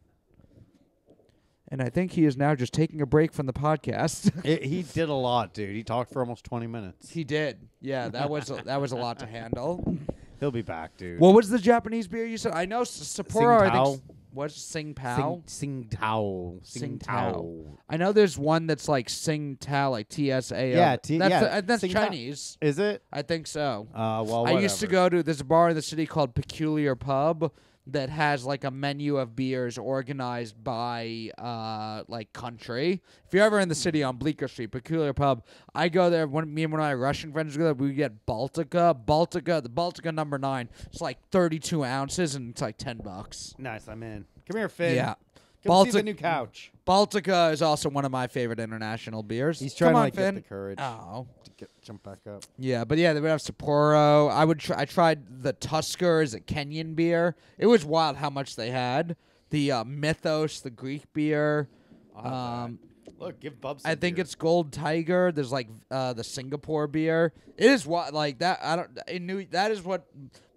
And I think he is now just taking a break from the podcast. He did a lot, dude. He talked for almost 20 minutes. He did. Yeah, that was a lot to handle. He'll be back, dude. What was the Japanese beer you said? I know Sapporo. I think what's Sing Pao? Sing Tao. Sing Tao. I know there's one that's like Sing Tao, like TSA. Yeah, that's Sing Tao. Chinese. Is it? I think so. Well, I used to whatever. go to there's a bar in the city called Peculiar Pub that has like a menu of beers organized by like country. If you're ever in the city on Bleecker Street, Peculiar Pub, I go there. Me and one of my Russian friends go there. We get Baltica, the Baltica number 9. It's like 32 ounces and it's like $10. Nice, I'm in. Come here, Finn. Yeah. Come see the new couch. Baltica is also one of my favorite international beers. He's trying Come to on, like, Finn. get the courage Oh. to jump back up. Yeah, but yeah, they would have Sapporo. I tried the Tusker, is a Kenyan beer. It was wild how much they had. The Mythos, the Greek beer. Look, give Bubs. I think it's Gold Tiger. There's like the Singapore beer. It is what like that. I don't. That is what.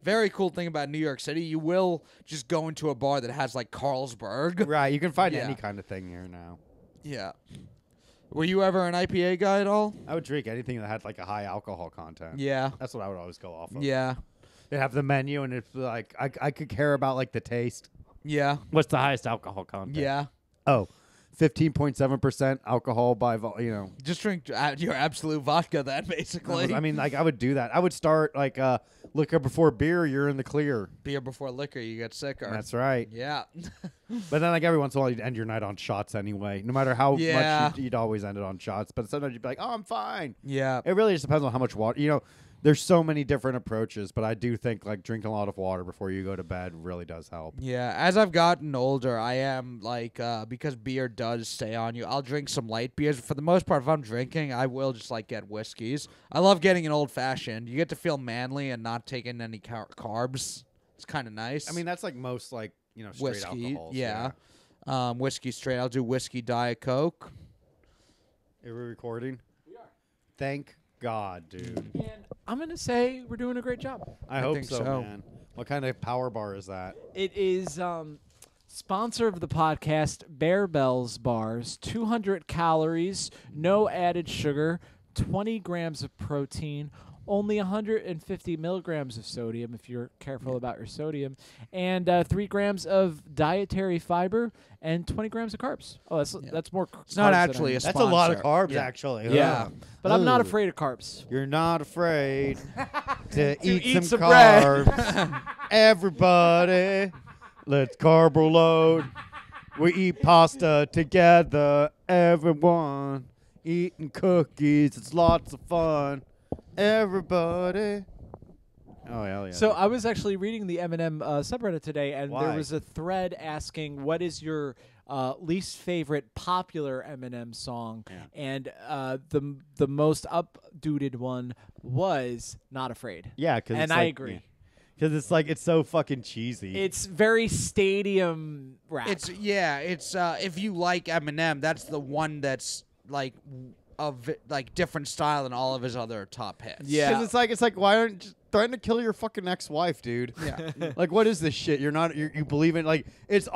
Very cool thing about New York City. You will just go into a bar that has like Carlsberg. Right, you can find Yeah. any kind of thing here now. Yeah. Were you ever an IPA guy at all? I would drink anything that had like a high alcohol content. Yeah. That's what I would always go off of. Yeah. They have the menu, and it's like I could care about like the taste. Yeah. What's the highest alcohol content? Yeah. Oh, 15.7% alcohol by Just drink your absolute vodka then, basically. I mean, like I would do that. I would start like liquor before beer. You're in the clear. Beer before liquor, you get sicker. That's right. Yeah. But then like every once in a while, you'd end your night on shots anyway. No matter how Yeah. much you'd always end it on shots. But sometimes you'd be like, oh, I'm fine. Yeah. It really just depends on how much water. There's so many different approaches, but I do think like drinking a lot of water before you go to bed really does help. Yeah, as I've gotten older, I am like because beer does stay on you. I'll drink some light beers. For the most part, if I'm drinking, I will just like get whiskeys. I love getting an old fashioned. You get to feel manly and not taking any carbs. It's kind of nice. I mean, that's like most like straight whiskey. alcohols. Yeah. Whiskey straight. I'll do whiskey Diet Coke. Are we recording? We are. Thank God, dude. And I'm going to say we're doing a great job. I hope think so, so. man. What kind of power bar is that? It is sponsor of the podcast, Bear Bells Bars. 200 calories, no added sugar, 20 grams of protein, only 150 milligrams of sodium if you're careful about your sodium, and 3 grams of dietary fiber and 20 grams of carbs. Oh, that's more. It's not actually a That's a lot of sponsor. carbs, Yeah. actually. Yeah, Ugh. but I'm not Ugh. afraid of carbs. You're not afraid to eat eat some some bread. carbs. Everybody, let's carb load. We eat pasta together. Everyone eating cookies. It's lots of fun. Everybody. Oh, hell yeah. So I was actually reading the Eminem subreddit today, and there Why? was a thread asking what is your least favorite popular Eminem song, and the most updated one was "Not Afraid." yeah, because and I agree. Because it's like it's so fucking cheesy. It's very stadium rap. It's if you like Eminem, that's the one that's like of like different style than all of his other top hits. Yeah. Because it's like why aren't you threatening to kill your fucking ex-wife, dude? Yeah. Like what is this shit? You believe in like it's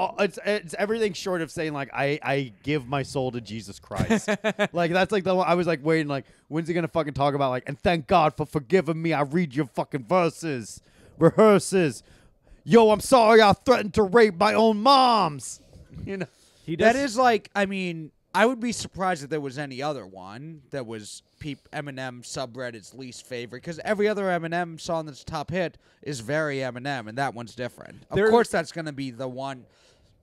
everything short of saying like I give my soul to Jesus Christ. Like that's like the one I was like waiting like when's he gonna fucking talk about like and thank God for forgiving me. I read your fucking rehearses. Yo, I'm sorry I threatened to rape my own moms. he does. That is like, I mean, I would be surprised if there was any other one that was Eminem subreddit's least favorite, because every other Eminem song that's top hit is very Eminem, and that one's different. Of course, that's going to be the one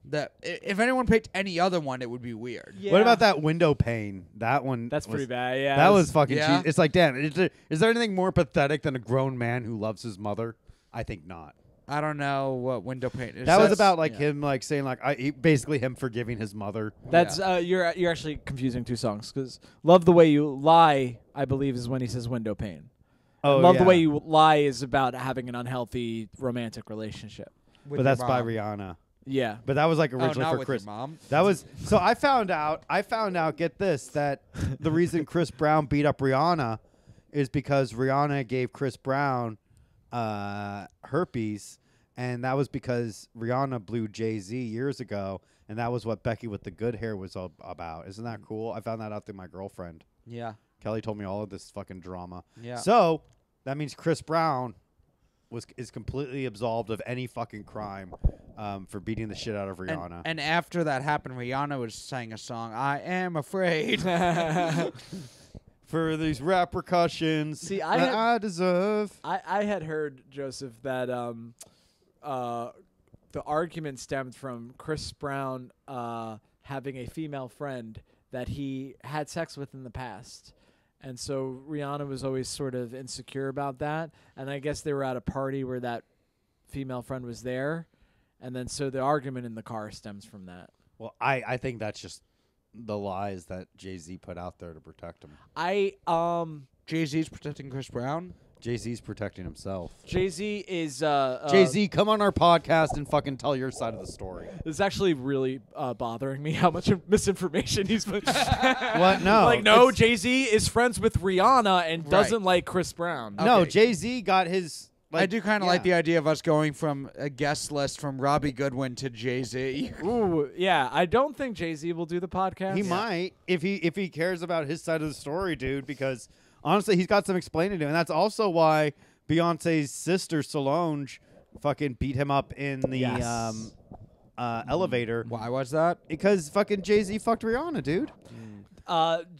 that, if anyone picked any other one, it would be weird. Yeah. What about that window pane? That one. That's was, pretty bad. Yeah, That was fucking Yeah. cheesy. It's like, damn, is there anything more pathetic than a grown man who loves his mother? I think not. I don't know what window paint is. That was That's- about like yeah. him like saying like basically him forgiving his mother. That's you're actually confusing two songs because "Love the Way You Lie" I believe is when he says "window pane." Oh, "Love the yeah. Way You Lie" is about having an unhealthy romantic relationship. With But your that's by mom. Rihanna. Yeah, But that was like Oh, originally not for with Chris. your mom. That was so I found out. Get this, that the reason Chris Brown beat up Rihanna is because Rihanna gave Chris Brown herpes, and that was because Rihanna blew Jay-Z years ago, and that was what Becky with the good hair was all about. Isn't that cool? I found that out through my girlfriend. Yeah. Kelly told me all of this fucking drama. Yeah. So that means Chris Brown is completely absolved of any fucking crime for beating the shit out of Rihanna. And after that happened, Rihanna was sang a song, "I Am Afraid." For these repercussions See, that I deserve. I had heard, Joseph, that the argument stemmed from Chris Brown having a female friend that he had sex with in the past. And so Rihanna was always sort of insecure about that. And I guess they were at a party where that female friend was there. And then so the argument in the car stems from that. Well, I think that's just the lies that Jay-Z put out there to protect him. Jay-Z's protecting Chris Brown. Jay-Z's protecting himself. Jay-Z is Jay-Z, come on our podcast and fucking tell your side of the story. It's actually really bothering me how much misinformation he's put. What? No. Like, no, Jay-Z is friends with Rihanna and doesn't like Chris Brown. No, Okay. Jay-Z got his... I do kind of like the idea of us going from a guest list from Robbie Goodwin to Jay-Z. Ooh, yeah. I don't think Jay-Z will do the podcast. He might if he cares about his side of the story, dude, because honestly, he's got some explaining to do. And that's also why Beyonce's sister, Solange, fucking beat him up in the elevator. Why was that? Because fucking Jay-Z fucked Rihanna, dude.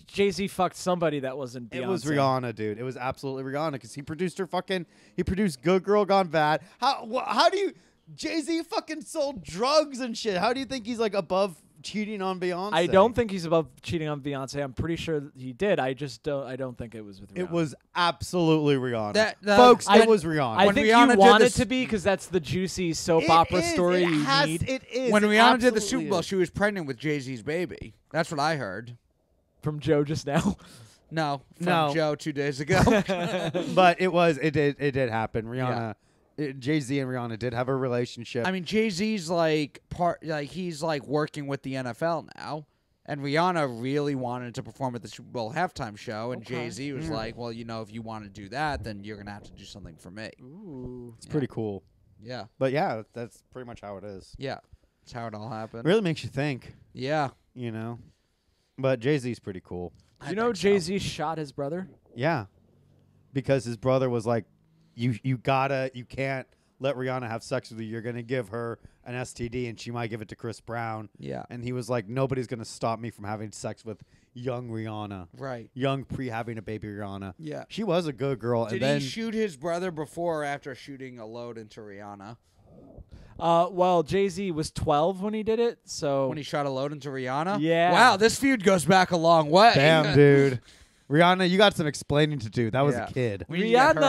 Jay-Z fucked somebody that wasn't Beyonce. It was Rihanna, dude. It was absolutely Rihanna because he produced her fucking... He produced Good Girl Gone Bad. How do you... Jay-Z fucking sold drugs and shit. How do you think he's, like, above cheating on Beyonce? I don't think he's above cheating on Beyonce. I'm pretty sure that he did. I just don't... I don't think it was with Rihanna. It was absolutely Rihanna. Folks, it was Rihanna. I When think Rihanna you did want this- it to be because that's the juicy soap It opera is. story It you has, need. It is. When It Rihanna did the absolutely Super Bowl, is. she was pregnant with Jay-Z's baby. That's what I heard. From Joe just now. No, from No. Joe 2 days ago. But it did happen. Rihanna, Jay-Z and Rihanna did have a relationship. I mean, Jay-Z's he's like working with the NFL now. And Rihanna really wanted to perform at the Super Bowl halftime show, and Jay-Z was like, well, you know, if you want to do that, then you're going to have to do something for me. Ooh. it's pretty cool. Yeah. But yeah, that's pretty much how it is. Yeah. That's how it all happened. It really makes you think, Yeah. you know. But Jay-Z's pretty cool. You know Jay-Z shot his brother? Yeah. Because his brother was like, you can't let Rihanna have sex with you. You're going to give her an STD and she might give it to Chris Brown. Yeah. And he was like, nobody's going to stop me from having sex with young Rihanna. Right. Young pre-having a baby Rihanna. Yeah. She was a good girl. Did and then he shoot his brother before or after shooting a load into Rihanna? Well, Jay-Z was 12 when he did it, so... When he shot a load into Rihanna? Yeah. Wow, this feud goes back a long way. Damn, dude. Rihanna, you got some explaining to do. That was Yeah. a kid. We need to get her on the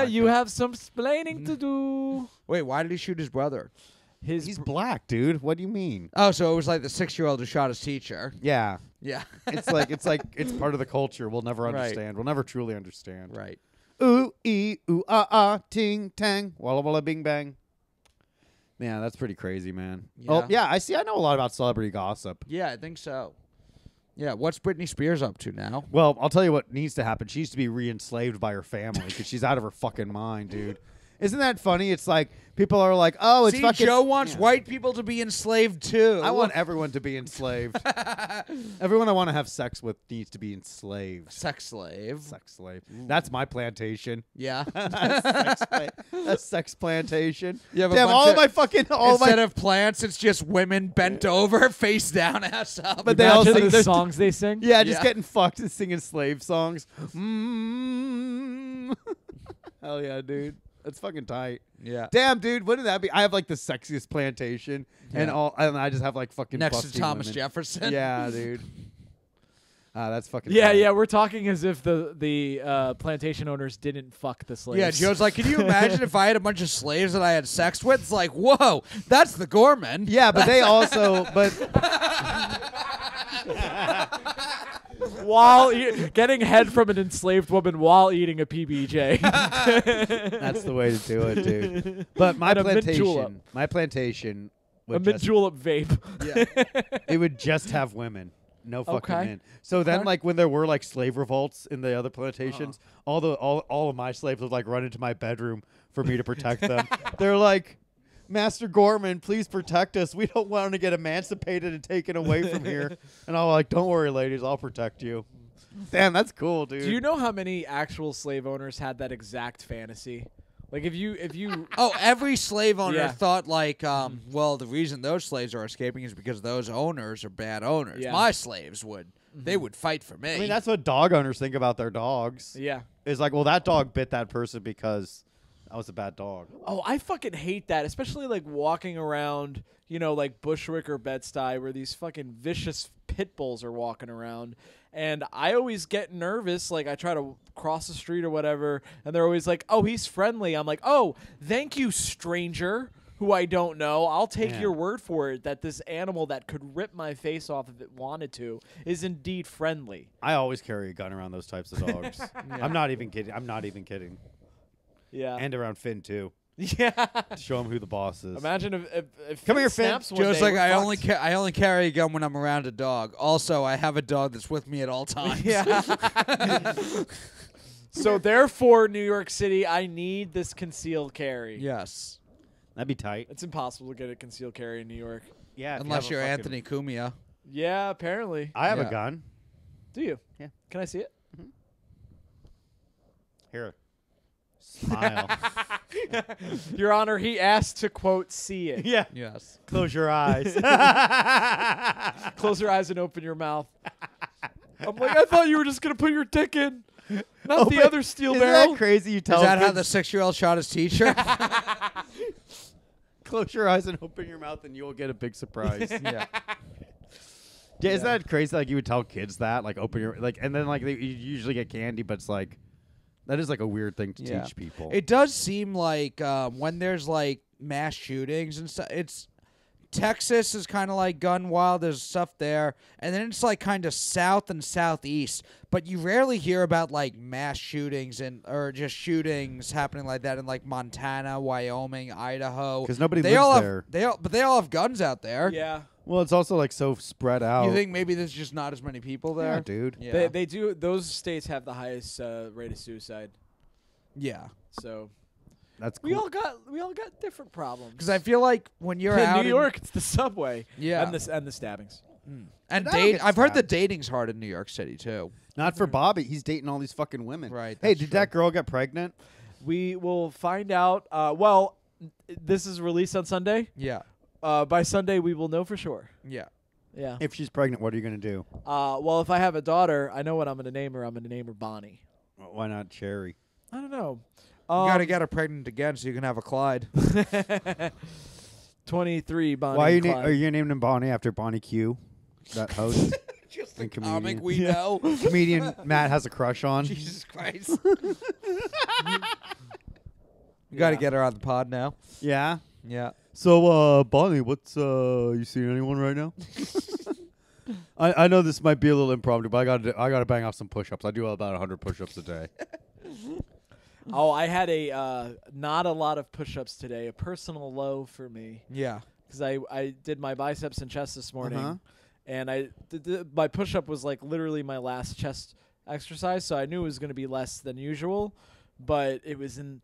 Rihanna, you podcast. have some splaining to do. Wait, why did he shoot his brother? He's black, dude. What do you mean? Oh, so it was like the 6-year-old who shot his teacher. Yeah. Yeah. It's part of the culture. We'll never Right. understand. We'll never truly understand. Right. Ooh, ooh, ah, ting, tang, walla, walla, bing, bang. Yeah, that's pretty crazy, man. Yeah. Oh, yeah, I see. I know a lot about celebrity gossip. Yeah, I think so. Yeah, what's Britney Spears up to now? Well, I'll tell you what needs to happen. She needs to be re-enslaved by her family because she's out of her fucking mind, dude. Isn't that funny? It's like people are like, "Oh, it's See, fucking." Joe wants Yeah. white people to be enslaved too. I want everyone to be enslaved. Everyone I want to have sex with needs to be enslaved. sex slave. Sex slave. That's my plantation. Yeah. That's sex plantation. You have a Damn, bunch all of- my fucking Instead of plants, it's just women bent over, face down, ass up. But they all Imagine sing the their- songs they sing. yeah, just Yeah. getting fucked and singing slave songs. Mm. Hell yeah, dude. That's fucking tight. Yeah. Damn, dude, wouldn't that be? I have like the sexiest plantation, and Yeah. and I just have like fucking Next busty to Thomas women. Jefferson. Yeah, dude. That's fucking. Yeah, tight. yeah, we're talking as if the plantation owners didn't fuck the slaves. Yeah, Joe's like, can you imagine if I had a bunch of slaves that I had sex with? It's like, whoa, that's the Gorman. Yeah, but they also, but while getting head from an enslaved woman while eating a PBJ. that's the way to do it, dude. But my And a mint plantation a would mint just, julep vape. it would just have women. No fucking Okay. men. So then, Okay. like, when there were like slave revolts in the other plantations, all of my slaves would like run into my bedroom for me to protect them. They're like, Master Gorman, please protect us. We don't want to get emancipated and taken away from here. And I'm like, don't worry, ladies, I'll protect you. Damn, that's cool, dude. Do you know how many actual slave owners had that exact fantasy? Like if you Oh, every slave owner Yeah. thought like, well, the reason those slaves are escaping is because those owners are bad owners. Yeah. My slaves would. They would fight for me. I mean, that's what dog owners think about their dogs. yeah. It's like, well, that dog bit that person because that was a bad dog. Oh, I fucking hate that, especially like walking around, you know, like Bushwick or Bed-Stuy where these fucking vicious pit bulls are walking around. And I always get nervous, like I try to cross the street or whatever, and they're always like, "Oh, he's friendly." I'm like, "Oh, thank you, stranger, who I don't know. I'll take Yeah. your word for it that this animal that could rip my face off if it wanted to is indeed friendly." I always carry a gun around those types of dogs. I'm not even kidding. Yeah. And around Finn too. Yeah. To show him who the boss is. Imagine if Come here, Finn Finn. snaps one Joe's day, like, we're I fucked. only carry a gun when I'm around a dog. Also, I have a dog that's with me at all times. Yeah. So therefore, New York City, I need this concealed carry. Yes. That'd be tight. It's impossible to get a concealed carry in New York. Yeah. if you Unless have a you're fucking- Anthony Cumia. Yeah, apparently. I have Yeah. a gun. Do you? Yeah. Can I see it? Here. Smile. Your Honor, he asked to, quote, see it. Yeah. Yes. Close your eyes. Close your eyes and open your mouth. I'm like, I thought you were just going to put your dick in. Not the other steel Isn't barrel. that crazy? You tell Is that how kids, the 6-year-old shot his teacher? close your eyes and open your mouth and you'll get a big surprise. yeah. Yeah, isn't that crazy? Like you would tell kids that, like open your and then like you usually get candy, but it's like that is like a weird thing to Yeah. teach people. It does seem like when there's like mass shootings and stuff, it's Texas is kind of like gun wild. There's stuff there, and then it's like kind of south and southeast. But you rarely hear about like mass shootings or just shootings happening like that in like Montana, Wyoming, Idaho. 'Cause nobody they lives all there. But they all have guns out there. Yeah. Well, it's also like so spread out. You think maybe there's just not as many people there? Yeah, dude. Yeah. They do. Those states have the highest rate of suicide. Yeah. So That's cool. we all got different problems. Because I feel like when you're in out New York, it's the subway. Yeah. And the stabbings. and I don't date. get I've heard the stabbed. dating's hard in New York City too. Not for Bobby. He's dating all these fucking women. Right, Hey, that's did true. that girl get pregnant? We will find out. Well, this is released on Sunday. Yeah. By Sunday, we will know for sure. Yeah. Yeah. If she's pregnant, what are you gonna do? Well, if I have a daughter, I know what I'm going to name her. I'm going to name her Bonnie. Why not Cherry? I don't know. You gotta get her pregnant again so you can have a Clyde. 23 Bonnie. Why and Clyde. are you naming Bonnie after Bonnie Q, that host? Just And a comic comedian. we know. Comedian Matt has a crush on. Jesus Christ. You gotta get her on the pod now. Yeah. Yeah. So, Bonnie, what's you seeing anyone right now? I know this might be a little impromptu, but I gotta bang off some push-ups. I do about 100 push-ups a day. Oh, I had a not a lot of push-ups today. A personal low for me Yeah. because I did my biceps and chest this morning, Uh-huh. and my push-up was like literally my last chest exercise, so I knew it was going to be less than usual, but it was in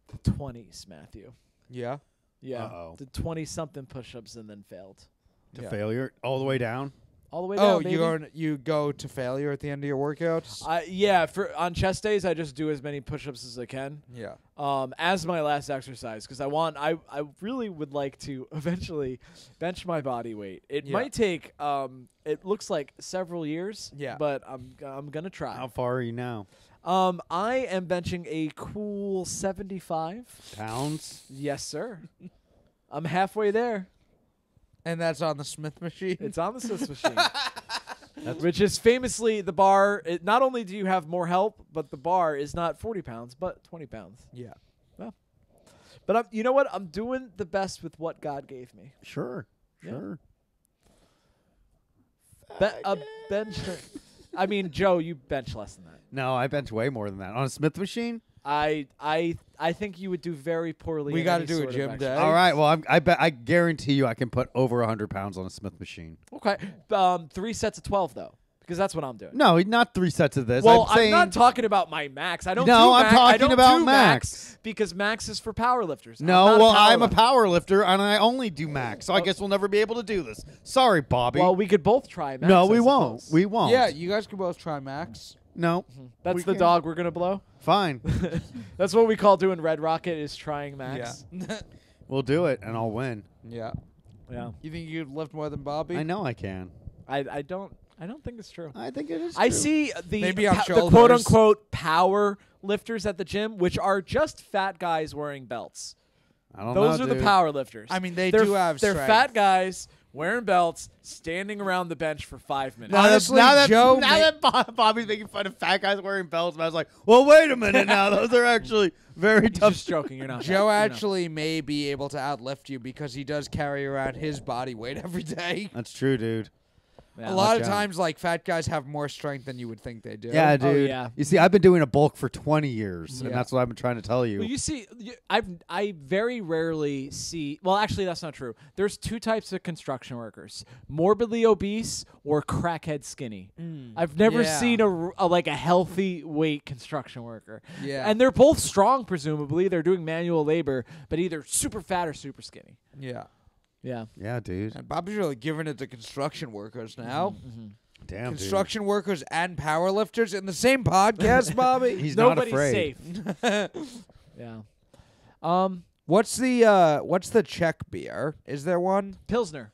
the 20s, Matthew. Yeah. Yeah, Uh-oh. did 20-something push-ups and then failed To Yeah. failure all the way down. all the way down. Oh, baby. you go to failure at the end of your workouts? Yeah, on chest days I just do as many push-ups as I can. Yeah. As my last exercise because I really would like to eventually bench my body weight. It Yeah. might take it looks like several years. Yeah. But I'm gonna try. How far are you now? I am benching a cool 75 Pounds? Yes, sir. I'm halfway there. And that's on the Smith machine? It's on the Swiss machine. Which is famously the bar. Not only do you have more help, but the bar is not 40 pounds, but 20 pounds. Yeah. But you know what? I'm doing the best with what God gave me. Sure. Yeah. Sure. Bench. I mean, Joe, you bench less than that. No, I bench way more than that. On a Smith machine? I think you would do very poorly. We in gotta any do a sort of gym exercise. day. All right. Well, I guarantee you I can put over 100 pounds on a Smith machine. Okay. 3 sets of 12 though, because that's what I'm doing. No, not 3 sets of this. Well, I'm saying not talking about my max. I don't. No, do I'm max. I talking don't about do max. because max is for powerlifters. No, I'm well, not I'm a powerlifter. power lifter and I only do max, so I guess we'll never be able to do this. Sorry, Bobby. Well, we could both try max. no, I we won't. suppose. We won't. Yeah, you guys can both try max. No. That's we the can. dog we're gonna blow. Fine. That's what we call doing Red Rocket is trying max. Yeah. We'll do it and I'll win. Yeah. Yeah. You think you could lift more than Bobby? I know I can. I don't think it's true. I think it is I true. see the Maybe on the shoulders. quote unquote power lifters at the gym, which are just fat guys wearing belts. I don't Those know, are the dude. power lifters. I mean, they're do have They're strength. fat guys wearing belts, standing around the bench for 5 minutes. Honestly, now Joe that Bobby's making fun of fat guys wearing belts, I was like, well, wait a minute now. Those are actually very He's tough. just joking. You're not. Joe fat, you know. actually may be able to outlift you because he does carry around his body weight every day. That's true, dude. Yeah. A lot Watch of out. times, like, fat guys have more strength than you would think they do. Yeah, Oh, dude. yeah. You see, I've been doing a bulk for 20 years, and Yeah. that's what I've been trying to tell you. Well, you see, I very rarely see. Well, actually, that's not true. There's two types of construction workers: morbidly obese or crackhead skinny. I've never Yeah. seen like a healthy weight construction worker. Yeah. And they're both strong, presumably. They're doing manual labor, but either super fat or super skinny. Yeah. Yeah. Yeah, dude. And Bobby's really giving it to construction workers now. Damn, Construction workers and powerlifters in the same podcast, Bobby. dude. He's not Nobody's afraid. safe. Yeah. What's the Czech beer? Is there one? Pilsner.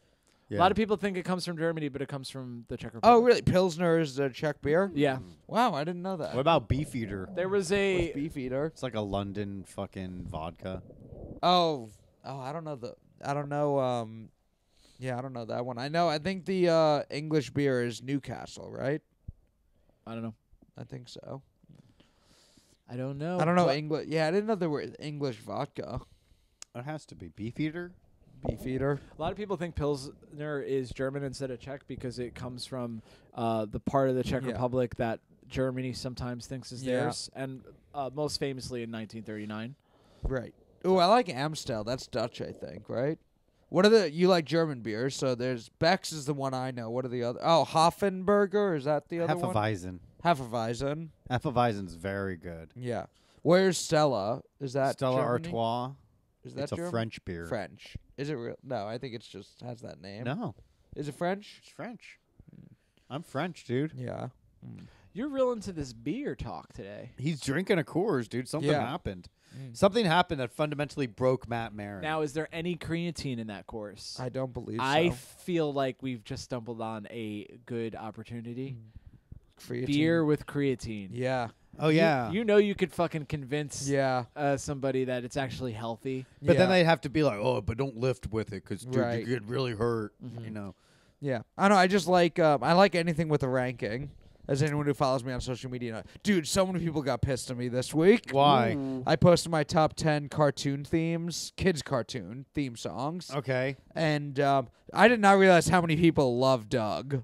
Yeah. A lot of people think it comes from Germany, but it comes from the Czech Republic. Oh, really? Pilsner is a Czech beer? Yeah. Wow, I didn't know that. What about Beefeater? There was What's a Beefeater? It's like a London fucking vodka. Oh, I don't know I don't know. Yeah, I don't know that one. I think the English beer is Newcastle, right? I don't know. I think so. I don't know. I don't know But- English. Yeah, I didn't know there were English vodka. It has to be Beefeater. Beefeater. A lot of people think Pilsner is German instead of Czech because it comes from the part of the Czech Yeah. Republic that Germany sometimes thinks is Yeah. theirs, and most famously in 1939. Right. Ooh, I like Amstel. That's Dutch, I think, right? What are you like German beers? So there's Beck's is the one I know. What are the other? Oh, Hoffenberger, is that the other one? Hefeweizen. Hefeweizen. Hefeweizen's very good. Yeah. Where's Stella? Is that Stella Germany? Artois. Is that It's a German? French beer. French. Is it real? No, I think it's just has that name. No, Is it French? it's French. I'm French, dude. Yeah. You're real into this beer talk today. He's drinking a Coors, dude. Something Yeah. happened. Something happened that fundamentally broke Matt Maron. Now, is there any creatine in that course? I don't believe I so. feel like we've just stumbled on a good opportunity. Creatine. Beer with creatine. Yeah. oh yeah, You know you could fucking convince Yeah. somebody that it's actually healthy. but then Yeah. they'd have to be like, oh, but don't lift with it because Right. you get really hurt. You know. Yeah. I know. I just like I like anything with a ranking. As anyone who follows me on social media knows. Dude, so many people got pissed at me this week. Why? I posted my top 10 cartoon themes, kids cartoon theme songs. Okay. And I did not realize how many people love Doug.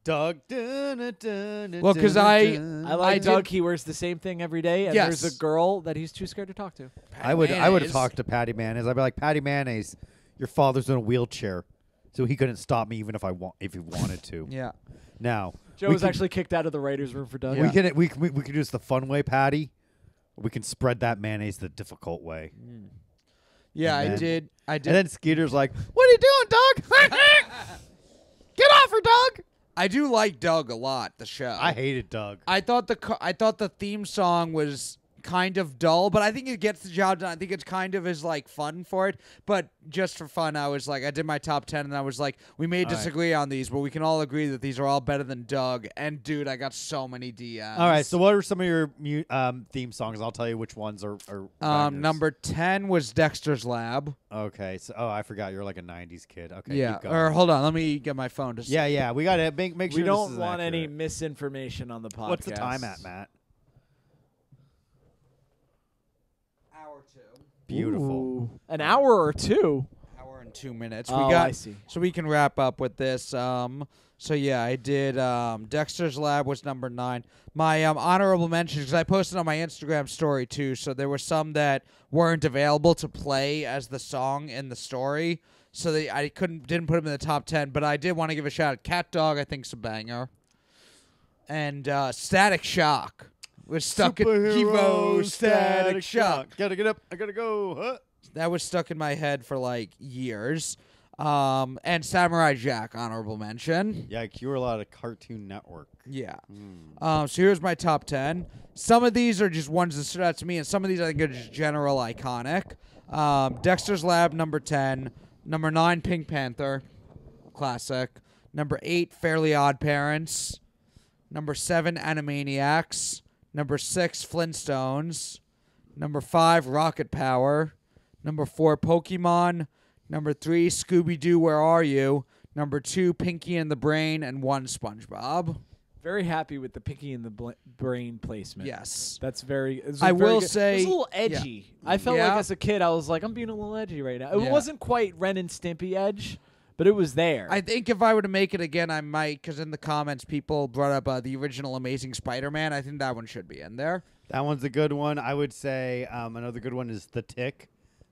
Doug. Well, 'cause I like did- Doug. He wears the same thing every day, and Yes. there's a girl that he's too scared to talk to. I would have Mayonnaise. talked to Patty Mayonnaise. I'd be like, Patty Mayonnaise, your father's in a wheelchair, so he couldn't stop me even if if he wanted to. Yeah. Now Joe we was can- actually kicked out of the writers' room for Doug. we can do this the fun way, Patty. Or we can spread that mayonnaise the difficult way. Yeah, And I then- did. And then Skeeter's like, "What are you doing, Doug? Get off her, Doug!" I do like Doug a lot, the show. I hated Doug. I thought the theme song was kind of dull, but I think it gets the job done. I think it's kind of is like fun for it. But just for fun, I was like, I did my top 10, and I was like, we may All right. disagree on these, but we can all agree that these are all better than Doug. And dude, I got so many DMs. All right, so what are some of your theme songs? I'll tell you which ones are bangers. number 10 was Dexter's Lab. Okay, so I forgot you're like a '90s kid. Okay, Yeah. keep going. Or hold on, let me get my phone to see. yeah, we got to make sure. we this don't is want any accurate. misinformation on the podcast. What's the time at, Matt? Hour 2. Beautiful. Ooh. An hour or two. Hour and 2 minutes. Oh, we got I see. So we can wrap up with this. So yeah, I did. Dexter's Lab was number 9. My honorable mentions, because I posted on my Instagram story too. So there were some that weren't available to play as the song in the story. So I didn't put them in the top 10. But I did want to give a shout out. Cat Dog, I think's a banger. And Static Shock was stuck in Evo Static Shock. Gotta get up. I gotta go. Huh? That was stuck in my head for like years. And Samurai Jack, honorable mention. Yeah, you were a lot of Cartoon Network. Yeah. So here's my top 10. Some of these are just ones that stood out to me, and some of these I think are just general iconic. Dexter's Lab, number 10. Number 9, Pink Panther. Classic. Number 8, Fairly Odd Parents. Number 7, Animaniacs. Number 6, Flintstones. Number 5, Rocket Power. Number 4, Pokemon. Number 3, Scooby-Doo, Where Are You? Number 2, Pinky and the Brain, and 1, SpongeBob. Very happy with the Pinky and the Brain placement. Yes. That's very. I will good. say- it was a little edgy. I felt Yeah. like as a kid, I was like, I'm being a little edgy right now. It Yeah. wasn't quite Ren and Stimpy edge, but it was there. I think if I were to make it again, I might, because in the comments people brought up the original Amazing Spider-Man. I think that one should be in there. That one's a good one. I would say another good one is The Tick.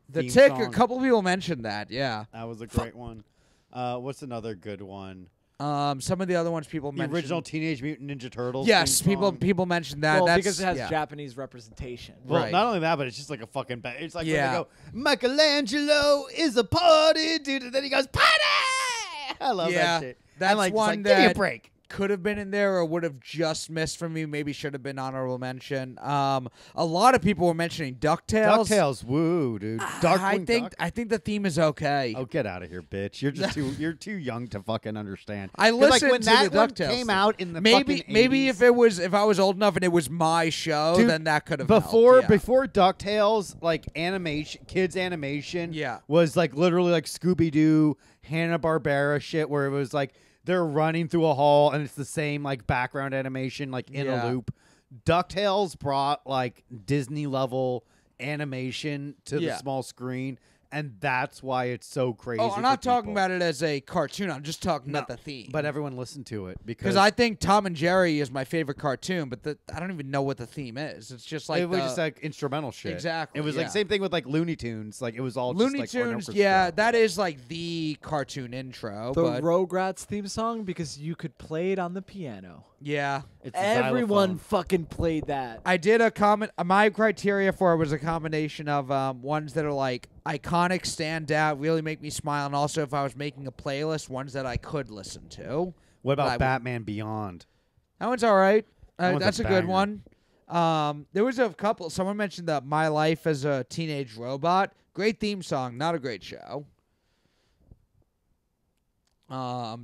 The theme Tick, song. a couple people mentioned that, yeah. That was a great one. What's another good one? Some of the other ones people The mentioned. original Teenage Mutant Ninja Turtles. Yes, theme song. people mentioned that. well, That's, because it has yeah. Japanese representation. Well, Right. not only that, but it's just like a fucking. It's like Yeah. when they go, Michelangelo is a party, dude, and then he goes party. I love Yeah, that shit. that's And, like, it's one like, give me a that- break. Could have been in there or would have just missed from me. Maybe should have been honorable mention. A lot of people were mentioning DuckTales. DuckTales, woo, dude. I Darkwing think Duck. I think the theme is okay. Oh, get out of here, bitch! You're just you're too young to fucking understand. I 'Cause, like, listened when to that the one DuckTales came thing. out in the Maybe fucking maybe 80s, if I was old enough and it was my show, Dude, then that could have before helped, yeah. before DuckTales, like kids animation, Yeah. was like literally like Scooby Doo, Hanna-Barbera shit, where it was like they're running through a hall and it's the same like background animation, like in Yeah. a loop. DuckTales brought like Disney level animation to the Yeah. small screen, and that's why it's so crazy. Oh, I'm for not talking people. about it as a cartoon. I'm just talking about the theme. But everyone listened to it because I think Tom and Jerry is my favorite cartoon, but I don't even know what the theme is. It's just like it was just like instrumental shit. Exactly, It was like yeah. same thing with like Looney Tunes. Like it was all Looney just, like, an Tunes. orchestra. Yeah, that is like the cartoon intro. The but Rugrats theme song, because you could play it on the piano. yeah, It's a Everyone xylophone. fucking played that. I did a comment. My criteria for it was a combination of ones that are like iconic, stand out, really make me smile, and also if I was making a playlist, ones that I could listen to. What But I about would- Batman Beyond? That one's all right. That one's That's a a good banger. one. There was a couple. Someone mentioned that My Life as a Teenage Robot. Great theme song, not a great show.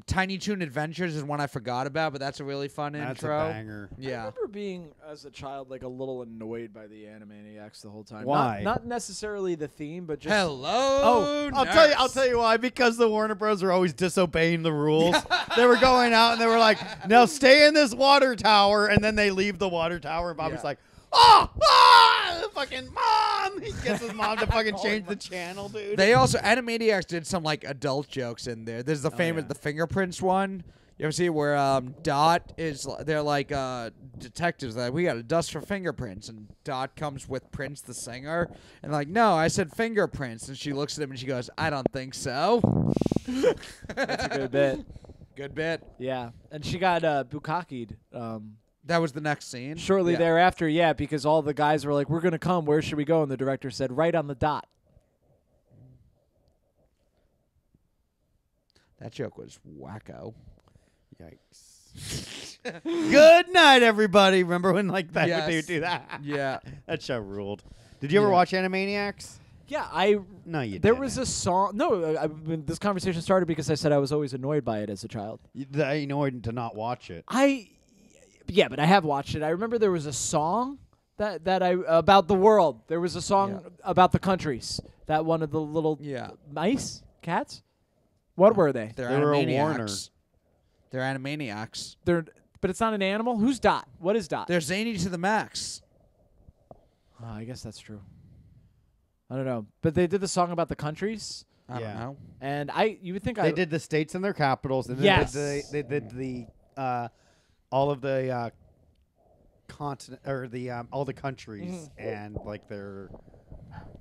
Tiny Toon Adventures is one I forgot about, but that's a really fun That's intro. a banger. I Yeah. remember being, as a child, like a little annoyed by the Animaniacs the whole time. Why? Not necessarily the theme, but just Hello. Oh, I'll nurse. tell you why. Because the Warner Bros. Are always disobeying the rules. They were going out and they were like, "Now stay in this water tower," and then they leave the water tower. And Bobby's Yeah. like, fucking mom!" He gets his mom to fucking change the channel, dude. They also Animaniacs did some like adult jokes in there. There's the famous yeah. the fingerprints one. You ever see it where Dot is? They're like detectives. Like we got to dust for fingerprints, and Dot comes with Prince the singer, and like no, I said fingerprints, and she looks at him and she goes, I don't think so. that's a good bit. Good bit. Yeah, and she got bukaki'd That was the next scene. shortly Yeah. thereafter. Yeah, because all the guys were like, "We're gonna come. Where should we go?" And the director said, "Right on the dot." That joke was wacko. Yikes. Good night, everybody. Remember when like that Yes. they would do that? Yeah. That show ruled. Did you ever Yeah. watch Animaniacs? Yeah, I. No, you There didn't. was a song. No, this conversation started because I said I was always annoyed by it as a child. You know to not watch it. Yeah, but I have watched it. I remember there was a song that I about the world. There was a song about the countries. That one of the little Yeah. mice, cats. What were they? They're They were a Animaniacs. Warner. They're Animaniacs. But it's not an animal. Who's Dot? What is Dot? They're zany to the max. I guess that's true. I don't know, but they did the song about the countries, I Yeah. don't know. and you would think They did the states and their capitals, and then Yes. they did the all of the continent or the all the countries and like their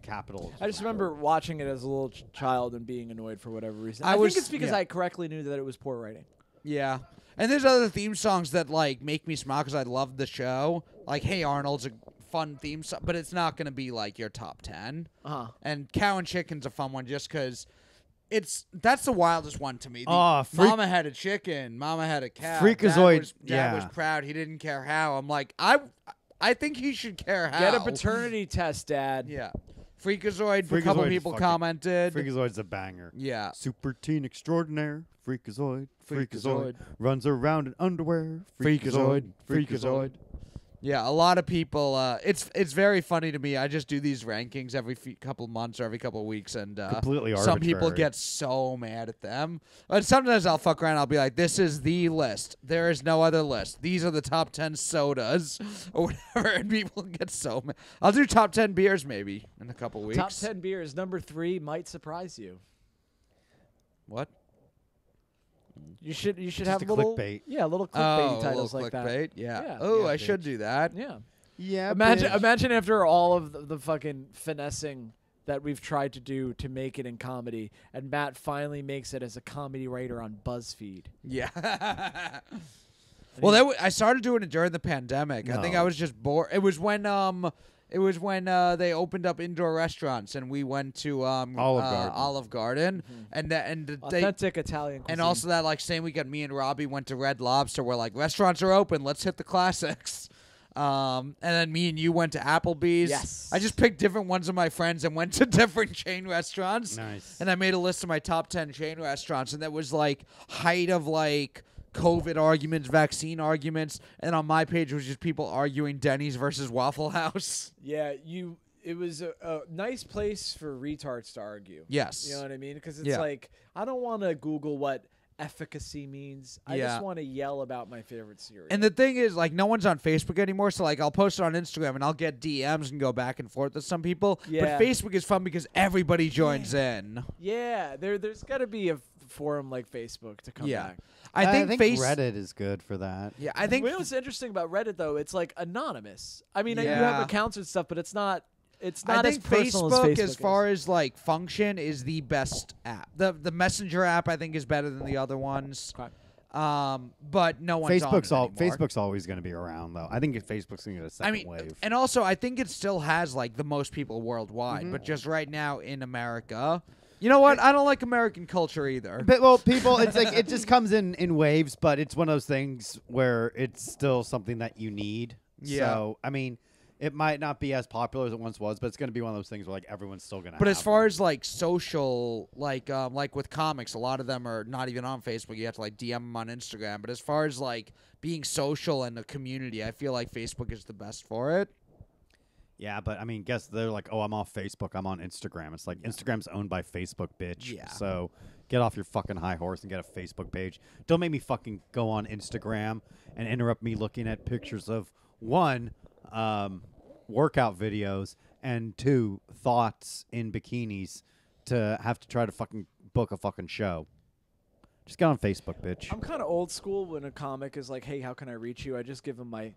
capitals. I just remember watching it as a little child and being annoyed for whatever reason. I I was- think it's because yeah. I correctly knew that it was poor writing. Yeah. And there's other theme songs that like make me smile because I love the show. Like Hey Arnold's a fun theme song, but it's not gonna be like your top 10. And Cow and Chicken's a fun one just because that's the wildest one to me. Mama had a chicken, Mama had a cow. Freakazoid, Dad was yeah. proud. He didn't care how. I'm like I think he should care how. Get a paternity test, Dad. Yeah. Freakazoid. A couple Freakazoid's people fucking- commented. Freakazoid's a banger. Yeah. Super teen extraordinaire. Freakazoid. Freakazoid. Runs around in underwear. Freakazoid. Yeah, a lot of people. It's very funny to me. I just do these rankings every couple months or every couple weeks, and Completely some people arbitrary. get so mad at them. But sometimes I'll fuck around. I'll be like, "This is the list. There is no other list. These are the top 10 sodas or whatever," and people get so mad. I'll do top 10 beers maybe in a couple weeks. Top 10 beers. Number 3 might surprise you. What? You should Just have a little clickbait. little Oh, clickbaity a titles little like that. clickbait? Yeah. Yeah. Oh, Yeah, I should bitch. do that. Yeah. Yeah. Imagine after all of the fucking finessing that we've tried to do to make it in comedy, and Matt finally makes it as a comedy writer on BuzzFeed. Yeah. Well, I started doing it during the pandemic. I think I No. was just bored. It was when they opened up indoor restaurants and we went to Olive Garden, and they Authentic Italian cuisine. and also that like same weekend me and Robbie went to Red Lobster. We're like, restaurants are open, let's hit the classics. And then me and you went to Applebee's. Yes. I just picked different ones of my friends and went to different chain restaurants. Nice. And I made a list of my top 10 chain restaurants, and that was like height of like COVID arguments, vaccine arguments, and on my page was just people arguing Denny's versus Waffle House. Yeah, it was a nice place for retards to argue. Yes. You know what I mean? Because it's Yeah. like, I don't want to Google what efficacy means. I Yeah. just want to yell about my favorite cereal. And the thing is, like, no one's on Facebook anymore, so like I'll post it on Instagram and I'll get DMs and go back and forth with some people. Yeah. But Facebook is fun because everybody joins in. yeah, there's got to be a forum like Facebook to come Yeah. back. I think Reddit is good for that. Yeah, I think You know what's interesting about Reddit though? It's like anonymous. I mean, you Yeah. have accounts and stuff, but it's not. It's I not think as personal Facebook, as as far as like function, is the best app. The Messenger app I think is better than the other ones. Okay. But no one's on it anymore. Facebook's always going to be around though. I think Facebook's going to get a second wave. And also I think it still has like the most people worldwide, Mm-hmm. but just right now in America. You know what? I don't like American culture either. But, well, people, it's like it just comes in waves, but it's one of those things where it's still something that you need. Yeah. So, I mean, it might not be as popular as it once was, but it's going to be one of those things where like everyone's still going to. But as far as like social, like with comics, a lot of them are not even on Facebook. You have to like DM them on Instagram. But as far as like being social and a community, I feel like Facebook is the best for it. yeah, but I mean, guess they're like, oh, I'm off Facebook, I'm on Instagram. It's like Instagram's owned by Facebook, bitch. Yeah. So get off your fucking high horse and get a Facebook page. Don't make me fucking go on Instagram and interrupt me looking at pictures of one, workout videos, and two, thoughts in bikinis to have to try to fucking book a fucking show. Just get on Facebook, bitch. I'm kind of old school when a comic is like, "Hey, how can I reach you?" I just give them my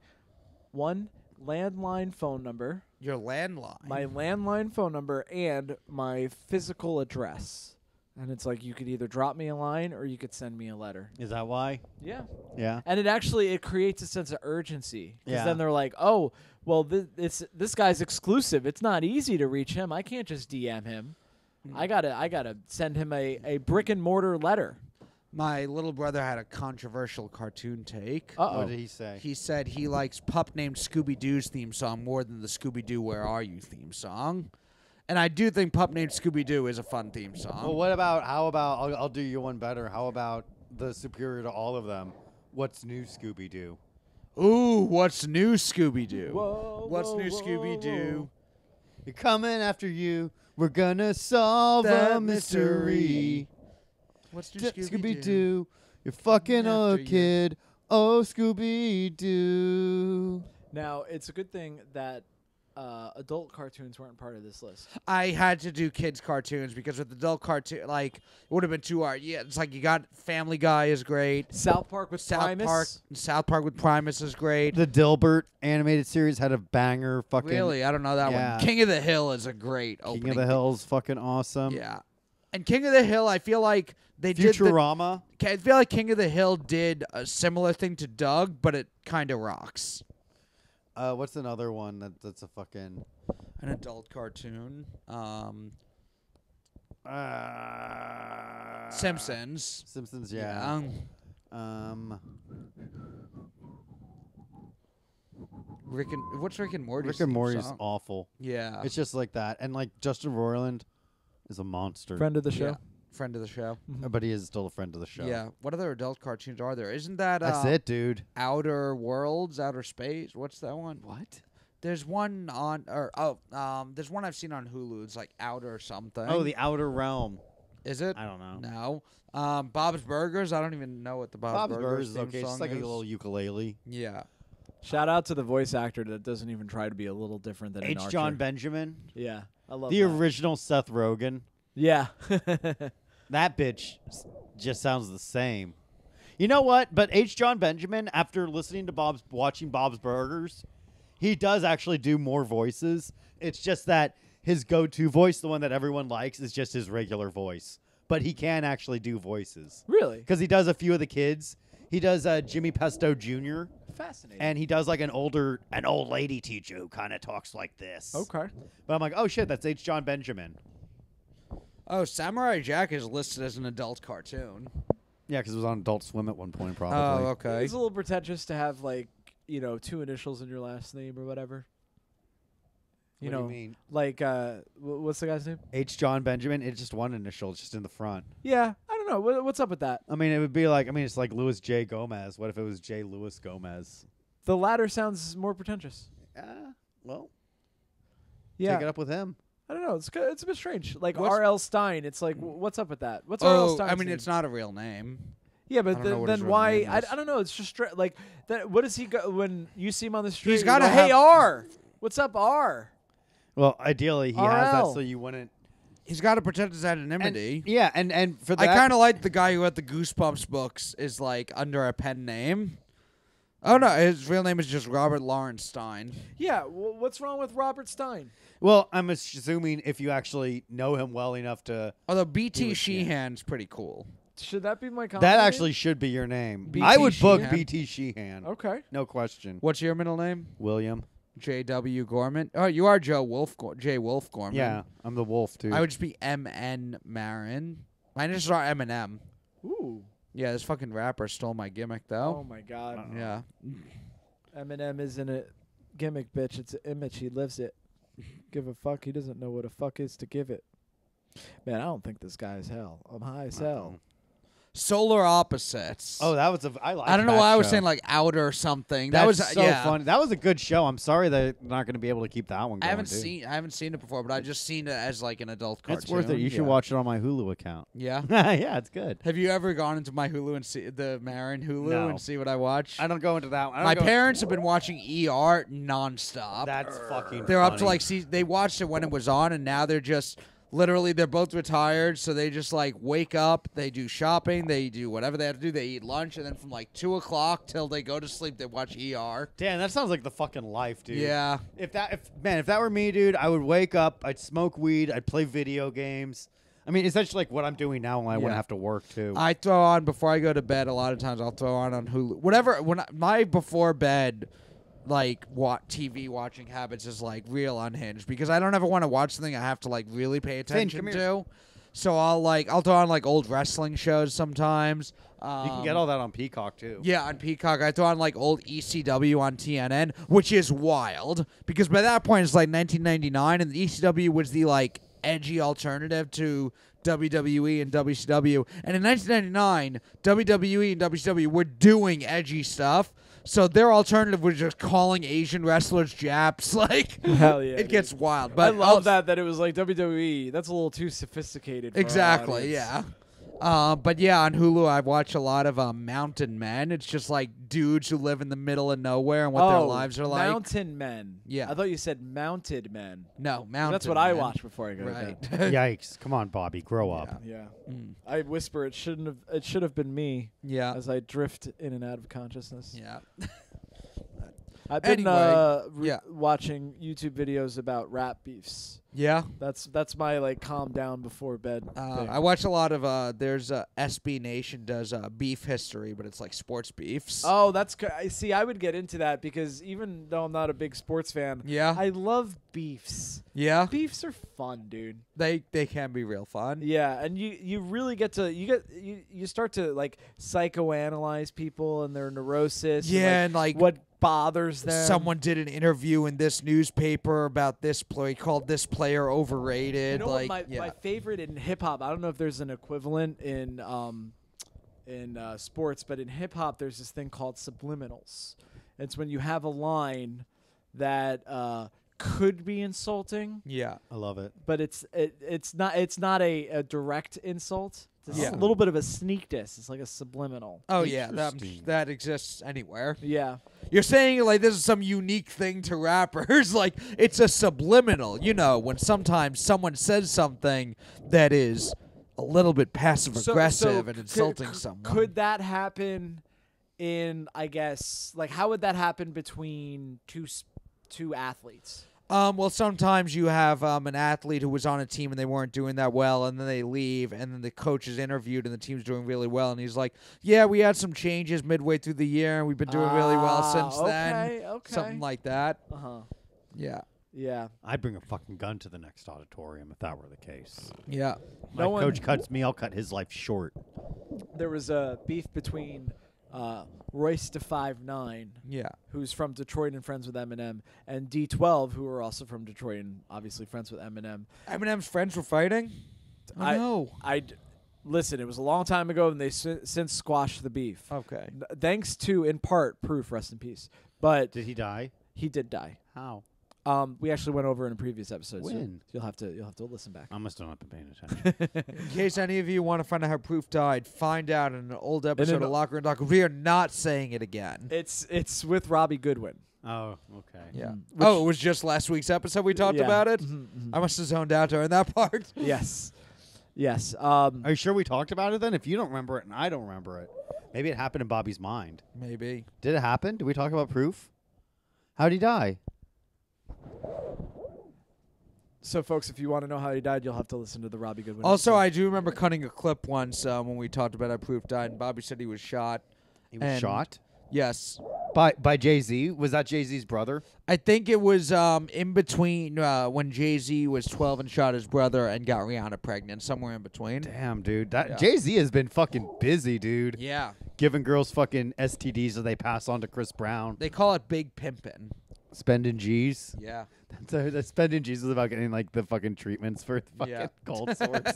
one landline phone number, Your landline. my landline phone number, and my physical address. And it's like you could either drop me a line or you could send me a letter. Is that why? Yeah. Yeah. And it creates a sense of urgency. Because Yeah. then they're like, oh, well, this guy's exclusive. It's not easy to reach him. I can't just DM him. I gotta send him a brick and mortar letter. My little brother had a controversial cartoon take. Uh-oh. What did he say? He said he likes Pup Named Scooby-Doo's theme song more than the Scooby-Doo Where Are You theme song. And I do think Pup Named Scooby-Doo is a fun theme song. Well, how about, I'll do you one better. How about the superior to all of them? What's new, Scooby-Doo? Ooh, what's new, Scooby-Doo? Whoa, What's whoa, new, whoa, Scooby-Doo? whoa. You're coming after you. We're gonna solve That a mystery. What's new, Scooby-Doo, you're fucking a After you. kid. Oh, Scooby-Doo. Now, it's a good thing that adult cartoons weren't part of this list. I had to do kids cartoons because with adult cartoon, like it would have been too hard. Yeah, it's like you got Family Guy is great. South Park with Primus. South Park with Primus is great. The Dilbert animated series had a banger fucking. Really, I don't know that Yeah. one. King of the Hill is a great opening. King of the Hill's fucking awesome. Yeah, and King of the Hill, I feel like they did. Futurama. I feel like King of the Hill did a similar thing to Doug, but it kind of rocks. What's another one that's a fucking. An adult cartoon. Simpsons. Simpsons, yeah. What's Rick and Morty? Rick and Morty's awful. Yeah. It's just like that. And like Justin Roiland is a monster. Friend of the show. Yeah. Friend of the show. But he is still a friend of the show. Yeah. What other adult cartoons are there? Isn't that That's it, dude. Outer Worlds, Outer Space? What's that one? What? There's one on there's one I've seen on Hulu. It's like Outer something. Oh, The Outer Realm. Is it? I don't know. No. Bob's Burgers. I don't even know what the Bob's Burgers is theme okay. It's song like a is. little ukulele. Yeah. Shout out to the voice actor that doesn't even try to be a little different than an H. Archer. John Benjamin. Yeah, I love The that. original Seth Rogen. Yeah. That bitch just sounds the same. You know what? But H. John Benjamin, after listening to watching Bob's Burgers, he does actually do more voices. It's just that his go-to voice, the one that everyone likes, is just his regular voice. But he can actually do voices. Really? Because he does a few of the kids. He does Jimmy Pesto Jr. Fascinating. And he does like an old lady teacher who kind of talks like this. Okay. But I'm like, oh shit, that's H. John Benjamin. Oh, Samurai Jack is listed as an adult cartoon. Yeah, because it was on Adult Swim at one point, probably. Oh, okay. It's a little pretentious to have like, 2 initials in your last name or whatever. What do you mean? Like, what's the guy's name? H. John Benjamin. It's just one initial. It's just in the front. Yeah, I don't know. What's up with that? I mean, it would be like, it's like Louis J. Gomez. What if it was J. Louis Gomez? The latter sounds more pretentious. Well, Yeah. take it up with him. I don't know. It's a bit strange. Like What's- R.L. Stein. It's like, what's up with that? What's R.L. Oh, Stein? I mean, it's not a real name. Yeah, but I don't know what his then real why? name I is. don't know. It's just like that. What does he go when you see him on the street? He's you gotta go, hey have- R. What's up R? Well, ideally, he has that RL. so you wouldn't. He's got to protect his And, anonymity. yeah, and for I that, kind of like the guy who had the Goosebumps books is like under a pen name. Oh no, his real name is just Robert Lawrence Stein. Yeah. What's wrong with Robert Stein? Well, I'm assuming if you actually know him well enough to, Although BT was- yeah. Sheehan's pretty cool. Should that be my comment? that actually should be your name. BT I would book Sheehan. BT Sheehan. Okay. No question. What's your middle name? William. J.W. Gorman. Oh, you are J. Wolf Gorman. Yeah, I'm the wolf, too. I would just be M.N. Maran. My initials are Eminem. Ooh. Yeah, this fucking rapper stole my gimmick Oh though. my God. Yeah. Eminem isn't a gimmick, bitch. It's an image. He lives it. Give a fuck. He doesn't know what a fuck is to give it. Man, I don't think this guy is hell. I'm high as hell. Solar Opposites. Oh, that was I like I don't know that why I was show. saying like Outer or something. That That was was so yeah. funny. That was a good show. I'm sorry they're not going to be able to keep that one going. I haven't dude. seen it before, but I just seen it as like an adult cartoon. It's worth it. You should Yeah. watch it on my Hulu account. Yeah. Yeah, it's good. Have you ever gone into my Hulu and see the Marin Hulu No. and see what I watch? I don't go into that one. My parents have been watching ER nonstop. That's fucking. They're up to funny. like they watched it when it was on, and now they're just literally they're both retired, so they just like wake up, they do shopping, they do whatever they have to do, they eat lunch, and then from like 2:00 till they go to sleep, they watch ER. Damn, that sounds like the fucking life, dude. Yeah. If that were me, dude, I would wake up, I'd smoke weed, I'd play video games. I mean, essentially like what I'm doing now when I wouldn't Yeah. have to work too. I throw on before I go to bed. A lot of times I'll throw on Hulu. Whatever. My before bed, like TV watching habits is like real unhinged because I don't ever want to watch something I have to like really pay attention come here. to. So I'll throw on like old wrestling shows sometimes. You can get all that on Peacock too. Yeah, on Peacock. I throw on like old ECW on TNN, which is wild because by that point it's like 1999, and the ECW was the like edgy alternative to WWE and WCW. And in 1999, WWE and WCW were doing edgy stuff. So their alternative was just calling Asian wrestlers Japs. Like, Hell yeah, it dude. gets wild. I But love that it was like WWE. That's a little too sophisticated. For our Exactly, audience. yeah. But yeah, on Hulu, I watch a lot of Mountain Men. It's just like dudes who live in the middle of nowhere and what their lives are like. Mountain Men. Yeah. I thought you said Mounted Men. No, Mountain. That's what I Men. watch before I go to Right. bed. Yikes! Come on, Bobby, grow up. Yeah. Mm. I whisper it should have been me Yeah. as I drift in and out of consciousness. Yeah. I've been Anyway, yeah. watching YouTube videos about rap beefs. Yeah. That's my like calm down before bed. thing. I watch a lot of there's SB Nation does beef history, but it's like sports beefs. Oh, I see. I would get into that because even though I'm not a big sports fan, Yeah. I love beefs. Yeah. Beefs are fun, dude. They can be real fun. Yeah, and you really get to you start to like psychoanalyze people and their neurosis. Yeah, and like what bothers them. someone did an interview in this newspaper about this player, called this player overrated. You know like what my favorite in hip hop. I don't know if there's an equivalent in sports, but in hip hop there's this thing called subliminals. It's when you have a line that could be insulting, yeah. I love it. but it's not a direct insult. It's Yeah. a little bit of a sneak diss. It's like a subliminal. Oh yeah, Interesting. that exists anywhere. Yeah. You're saying like this is some unique thing to rappers, like it's a subliminal. You know, when sometimes someone says something that is a little bit passive aggressive and could- insulting someone. Could that happen in, I guess, like, how would that happen between two athletes? Well, sometimes you have an athlete who was on a team and they weren't doing that well, and then they leave, and then the coach is interviewed and the team's doing really well, and he's like, "Yeah, we had some changes midway through the year, and we've been doing really well since then." Okay. Something like that. Uh-huh. Yeah. Yeah. I'd bring a fucking gun to the next auditorium if that were the case. Yeah. My coach cuts me, I'll cut his life short. There was a beef between Royce to 5'9", Yeah. who's from Detroit and friends with Eminem, and D12, who are also from Detroit and obviously friends with Eminem. Eminem's friends were fighting? Oh, no. Listen, it was a long time ago, and they since squashed the beef. Okay. Thanks to, in part, Proof, rest in peace. But Did he die? he did die. How? We actually went over in a previous episode. When? So you'll have to listen back. I must not have been paying attention. In case any of you want to find out how Proof died, find out in an old episode an- of Locker Room Doc. We are not saying it again. It's with Robbie Goodwin. Oh, okay. Yeah. Which- It was just last week's episode we talked Yeah. about it? Mhm, mhm. I must have zoned out during that part. Yes. Yes. Are you sure we talked about it then? If you don't remember it and I don't remember it, maybe it happened in Bobby's mind. Maybe. Did it happen? Did we talk about Proof? How'd he die? So, folks, if you want to know how he died, you'll have to listen to the Robbie Goodwin. Also, episode. I do remember cutting a clip once when we talked about how Proof died, and Bobby said he was shot. He was And- shot Yes. by Jay-Z. Was that Jay-Z's brother? I think it was in between when Jay-Z was 12 and shot his brother and got Rihanna pregnant, somewhere in between. Damn, dude. That Yeah. Jay-Z has been fucking busy, dude. Yeah. Giving girls fucking STDs that they pass on to Chris Brown. They call it big pimpin'. Spending G's. Yeah. The spending G's is about getting like the fucking treatments for fucking Yeah. cold sores.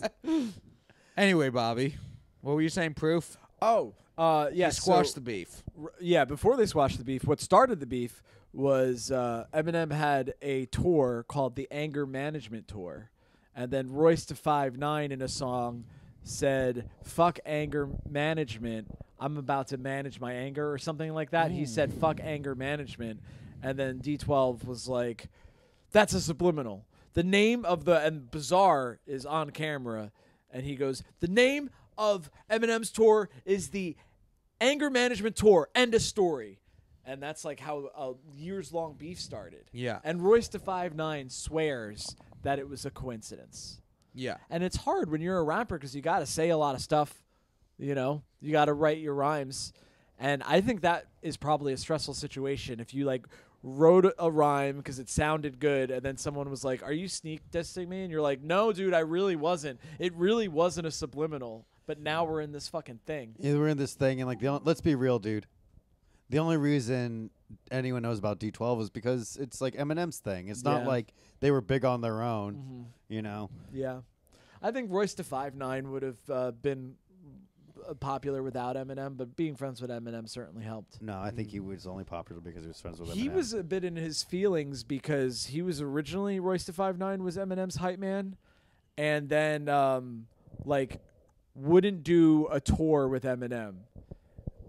Anyway, Bobby, what were you saying, Proof? Yeah, Squash so- the beef. Yeah, before they squashed the beef, what started the beef was Eminem had a tour called the Anger Management Tour. And then Royce to 5'9" in a song said, "Fuck anger management. I'm about to manage my anger," or something like that. He said, "Fuck anger management." And then D12 was like, "That's a subliminal." The name of and Bizarre is on camera. And he goes, "The name of Eminem's tour is the Anger Management Tour, end of story." And that's like how a years-long beef started. Yeah. And Royce to 5'9" swears that it was a coincidence. Yeah. And it's hard when you're a rapper because you got to say a lot of stuff. You know, you got to write your rhymes. And I think that is probably a stressful situation if you like wrote a rhyme because it sounded good and then someone was like, "Are you sneak dissing me?" And you're like, "No, dude, I really wasn't. It really wasn't a subliminal. But now we're in this fucking thing." Yeah, we're in this thing, and like, let's be real, dude. The only reason anyone knows about D12 is because it's like Eminem's thing. It's not Yeah. like they were big on their own, you know. Yeah. I think Royce to 5'9" would have been popular without Eminem, but being friends with Eminem certainly helped. No, I think he was only popular because he was friends with Eminem. He was a bit in his feelings because he was originally Royce to 5'9" was Eminem's hype man, and then like wouldn't do a tour with Eminem,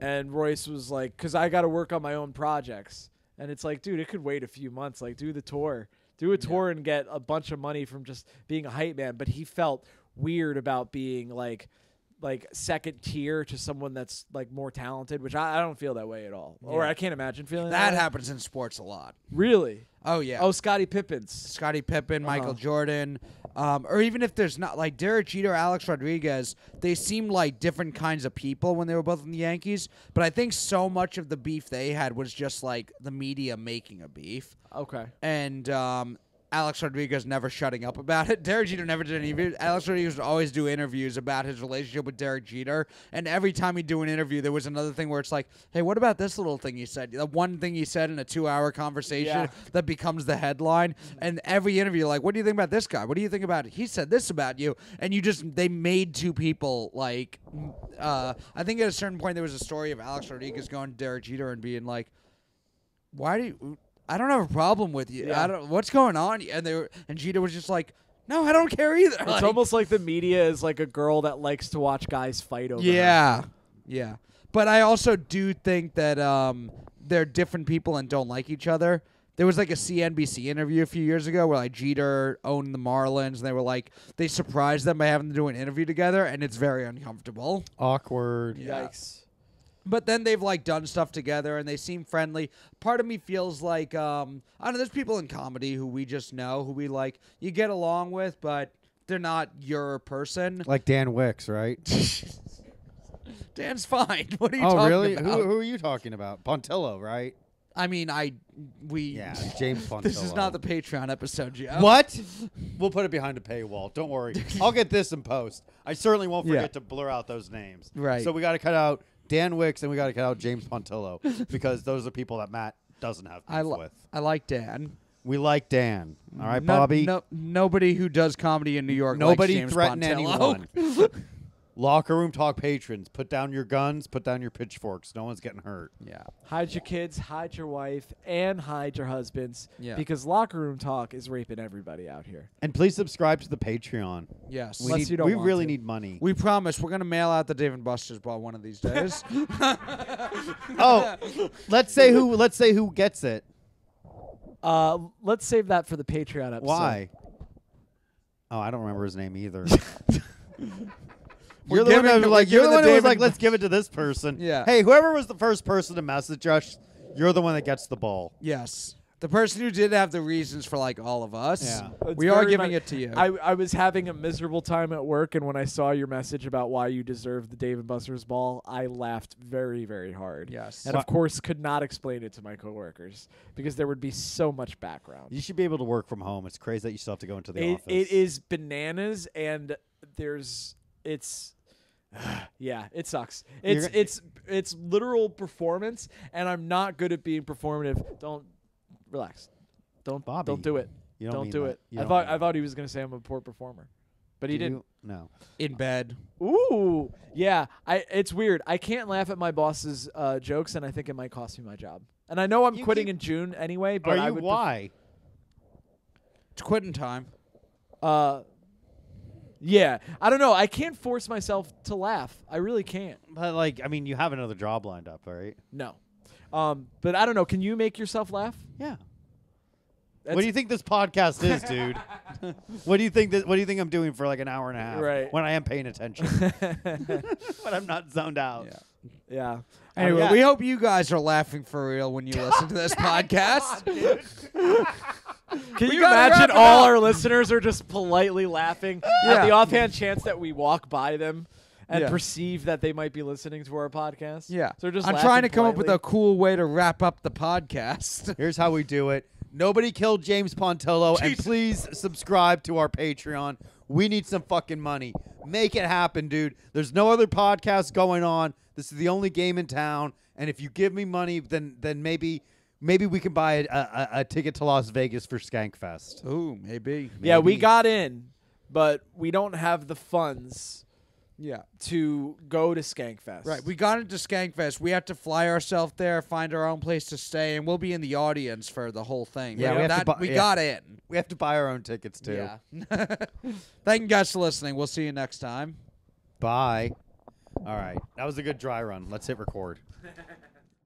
and Royce was like, "Cause I got to work on my own projects," and it's like, dude, it could wait a few months. Like, do the tour, and get a bunch of money from just being a hype man. But he felt weird about being like second tier to someone that's like more talented, which I don't feel that way at all. Or Yeah. I can't imagine feeling That way. happens in sports a lot. Really? Oh, yeah. Oh, Scottie Pippins. Scottie Pippen, Michael Uh-huh. Jordan, or even if there's not, like Derek Jeter, Alex Rodriguez, they seemed like different kinds of people when they were both in the Yankees. But I think so much of the beef they had was just like the media making a beef. Okay. And Alex Rodriguez never shutting up about it. Derek Jeter never did any interviews. Alex Rodriguez would always do interviews about his relationship with Derek Jeter. And every time he'd do an interview, there was another thing where it's like, hey, what about this little thing you said? The one thing you said in a 2-hour conversation Yeah. that becomes the headline. And every interview, like, what do you think about this guy? What do you think about it? He said this about you. And they made two people like, I think at a certain point there was a story of Alex Rodriguez going to Derek Jeter and being like, why do you... I don't have a problem with you. Yeah. What's going on? And Jeter was just like, no, I don't care either. It's almost like the media is like a girl that likes to watch guys fight over her. Yeah. But I also do think that they're different people and don't like each other. There was like a CNBC interview a few years ago where like Jeter owned the Marlins, and they were like they surprised them by having to do an interview together, and it's very uncomfortable. Awkward. Yeah. Yikes. But then they've like done stuff together, and they seem friendly. Part of me feels like I don't know. There's people in comedy who we just know, who we like, you get along with, but they're not your person. Like Dan Wicks, right? Dan's fine. What are you Oh, talking really? about? Who are you talking about? Pontillo, right? I mean, we. Yeah, James Pontillo. This is not the Patreon episode, Joe. What? We'll put it behind a paywall. Don't worry. I'll get this in post. I certainly won't forget to blur out those names. Right. So we got to cut out Dan Wicks and we got to cut out James Pontillo because those are people that Matt doesn't have beef with. I like Dan. We like Dan. All right, Bobby? Nobody who does comedy in New York Nobody likes James threaten Pontillo. anyone. Locker room talk patrons. Put down your guns. Put down your pitchforks. No one's getting hurt. Yeah. Hide your kids, hide your wife, and hide your husbands. Yeah. Because locker room talk is raping everybody out here. And please subscribe to the Patreon. Yes. Unless you don't We want really to. need money. We promise we're gonna mail out the Dave & Buster's ball one of these days. Oh, let's say who gets it. Let's save that for the Patreon episode. Why? Oh, I don't remember his name either. We're You're the one giving- that was we're like, you're the giving one the who was David- like, let's give it to this person. Yeah. Hey, whoever was the first person to message us, you're the one that gets the ball. Yes. The person who did have the reasons for like all of us. Yeah. It's We are very giving much- it to you. I was having a miserable time at work, and when I saw your message about why you deserve the Dave & Buster's ball, I laughed very, very hard. Yes. And of course, could not explain it to my coworkers because there would be so much background. You should be able to work from home. It's crazy that you still have to go into the office. It is bananas, and yeah, it sucks. You're It's literal performance, and I'm not good at being performative. Don't relax. Don't Bobby, don't do it. you don't Don't mean do that. it. You I don't thought mean I thought he was gonna say I'm a poor performer, but he Do didn't. you? No. In bed. Ooh, yeah. It's weird. I can't laugh at my boss's jokes, and I think it might cost me my job. And I know I'm You quitting keep- in June anyway. But Are I you would why? It's quitting time. Yeah, I don't know. I can't force myself to laugh. I really can't. But like, I mean, you have another job lined up, right? No. But I don't know. Can you make yourself laugh? Yeah. That's- What do you think this podcast is, dude? What do you think I'm doing for like an hour and a half? Right. When I am paying attention, but I'm not zoned out. Yeah. Yeah. Anyway, yeah. we hope you guys are laughing for real when you listen to this podcast. Can We you gotta imagine wrap it all up. our listeners are just politely laughing Yeah. at the offhand chance that we walk by them and Yeah. perceive that they might be listening to our podcast? Yeah. So just I'm laughing trying to come up with a politely. cool way to wrap up the podcast. Here's how we do it. Nobody killed James Pontillo, and Jesus. please subscribe to our Patreon. We need some fucking money. Make it happen, dude. There's no other podcast going on. This is the only game in town, and if you give me money, then maybe we can buy a ticket to Las Vegas for Skankfest. Ooh, maybe. Yeah, we maybe. got in, but we don't have the funds Yeah. to go to Skankfest. Right. We got into Skankfest. We had to fly ourselves there, find our own place to stay, and we'll be in the audience for the whole thing. Yeah, we have to that, buy- we yeah. got in. We have to buy our own tickets too. Yeah. Thank you guys for listening. We'll see you next time. Bye. All right. That was a good dry run. Let's hit record.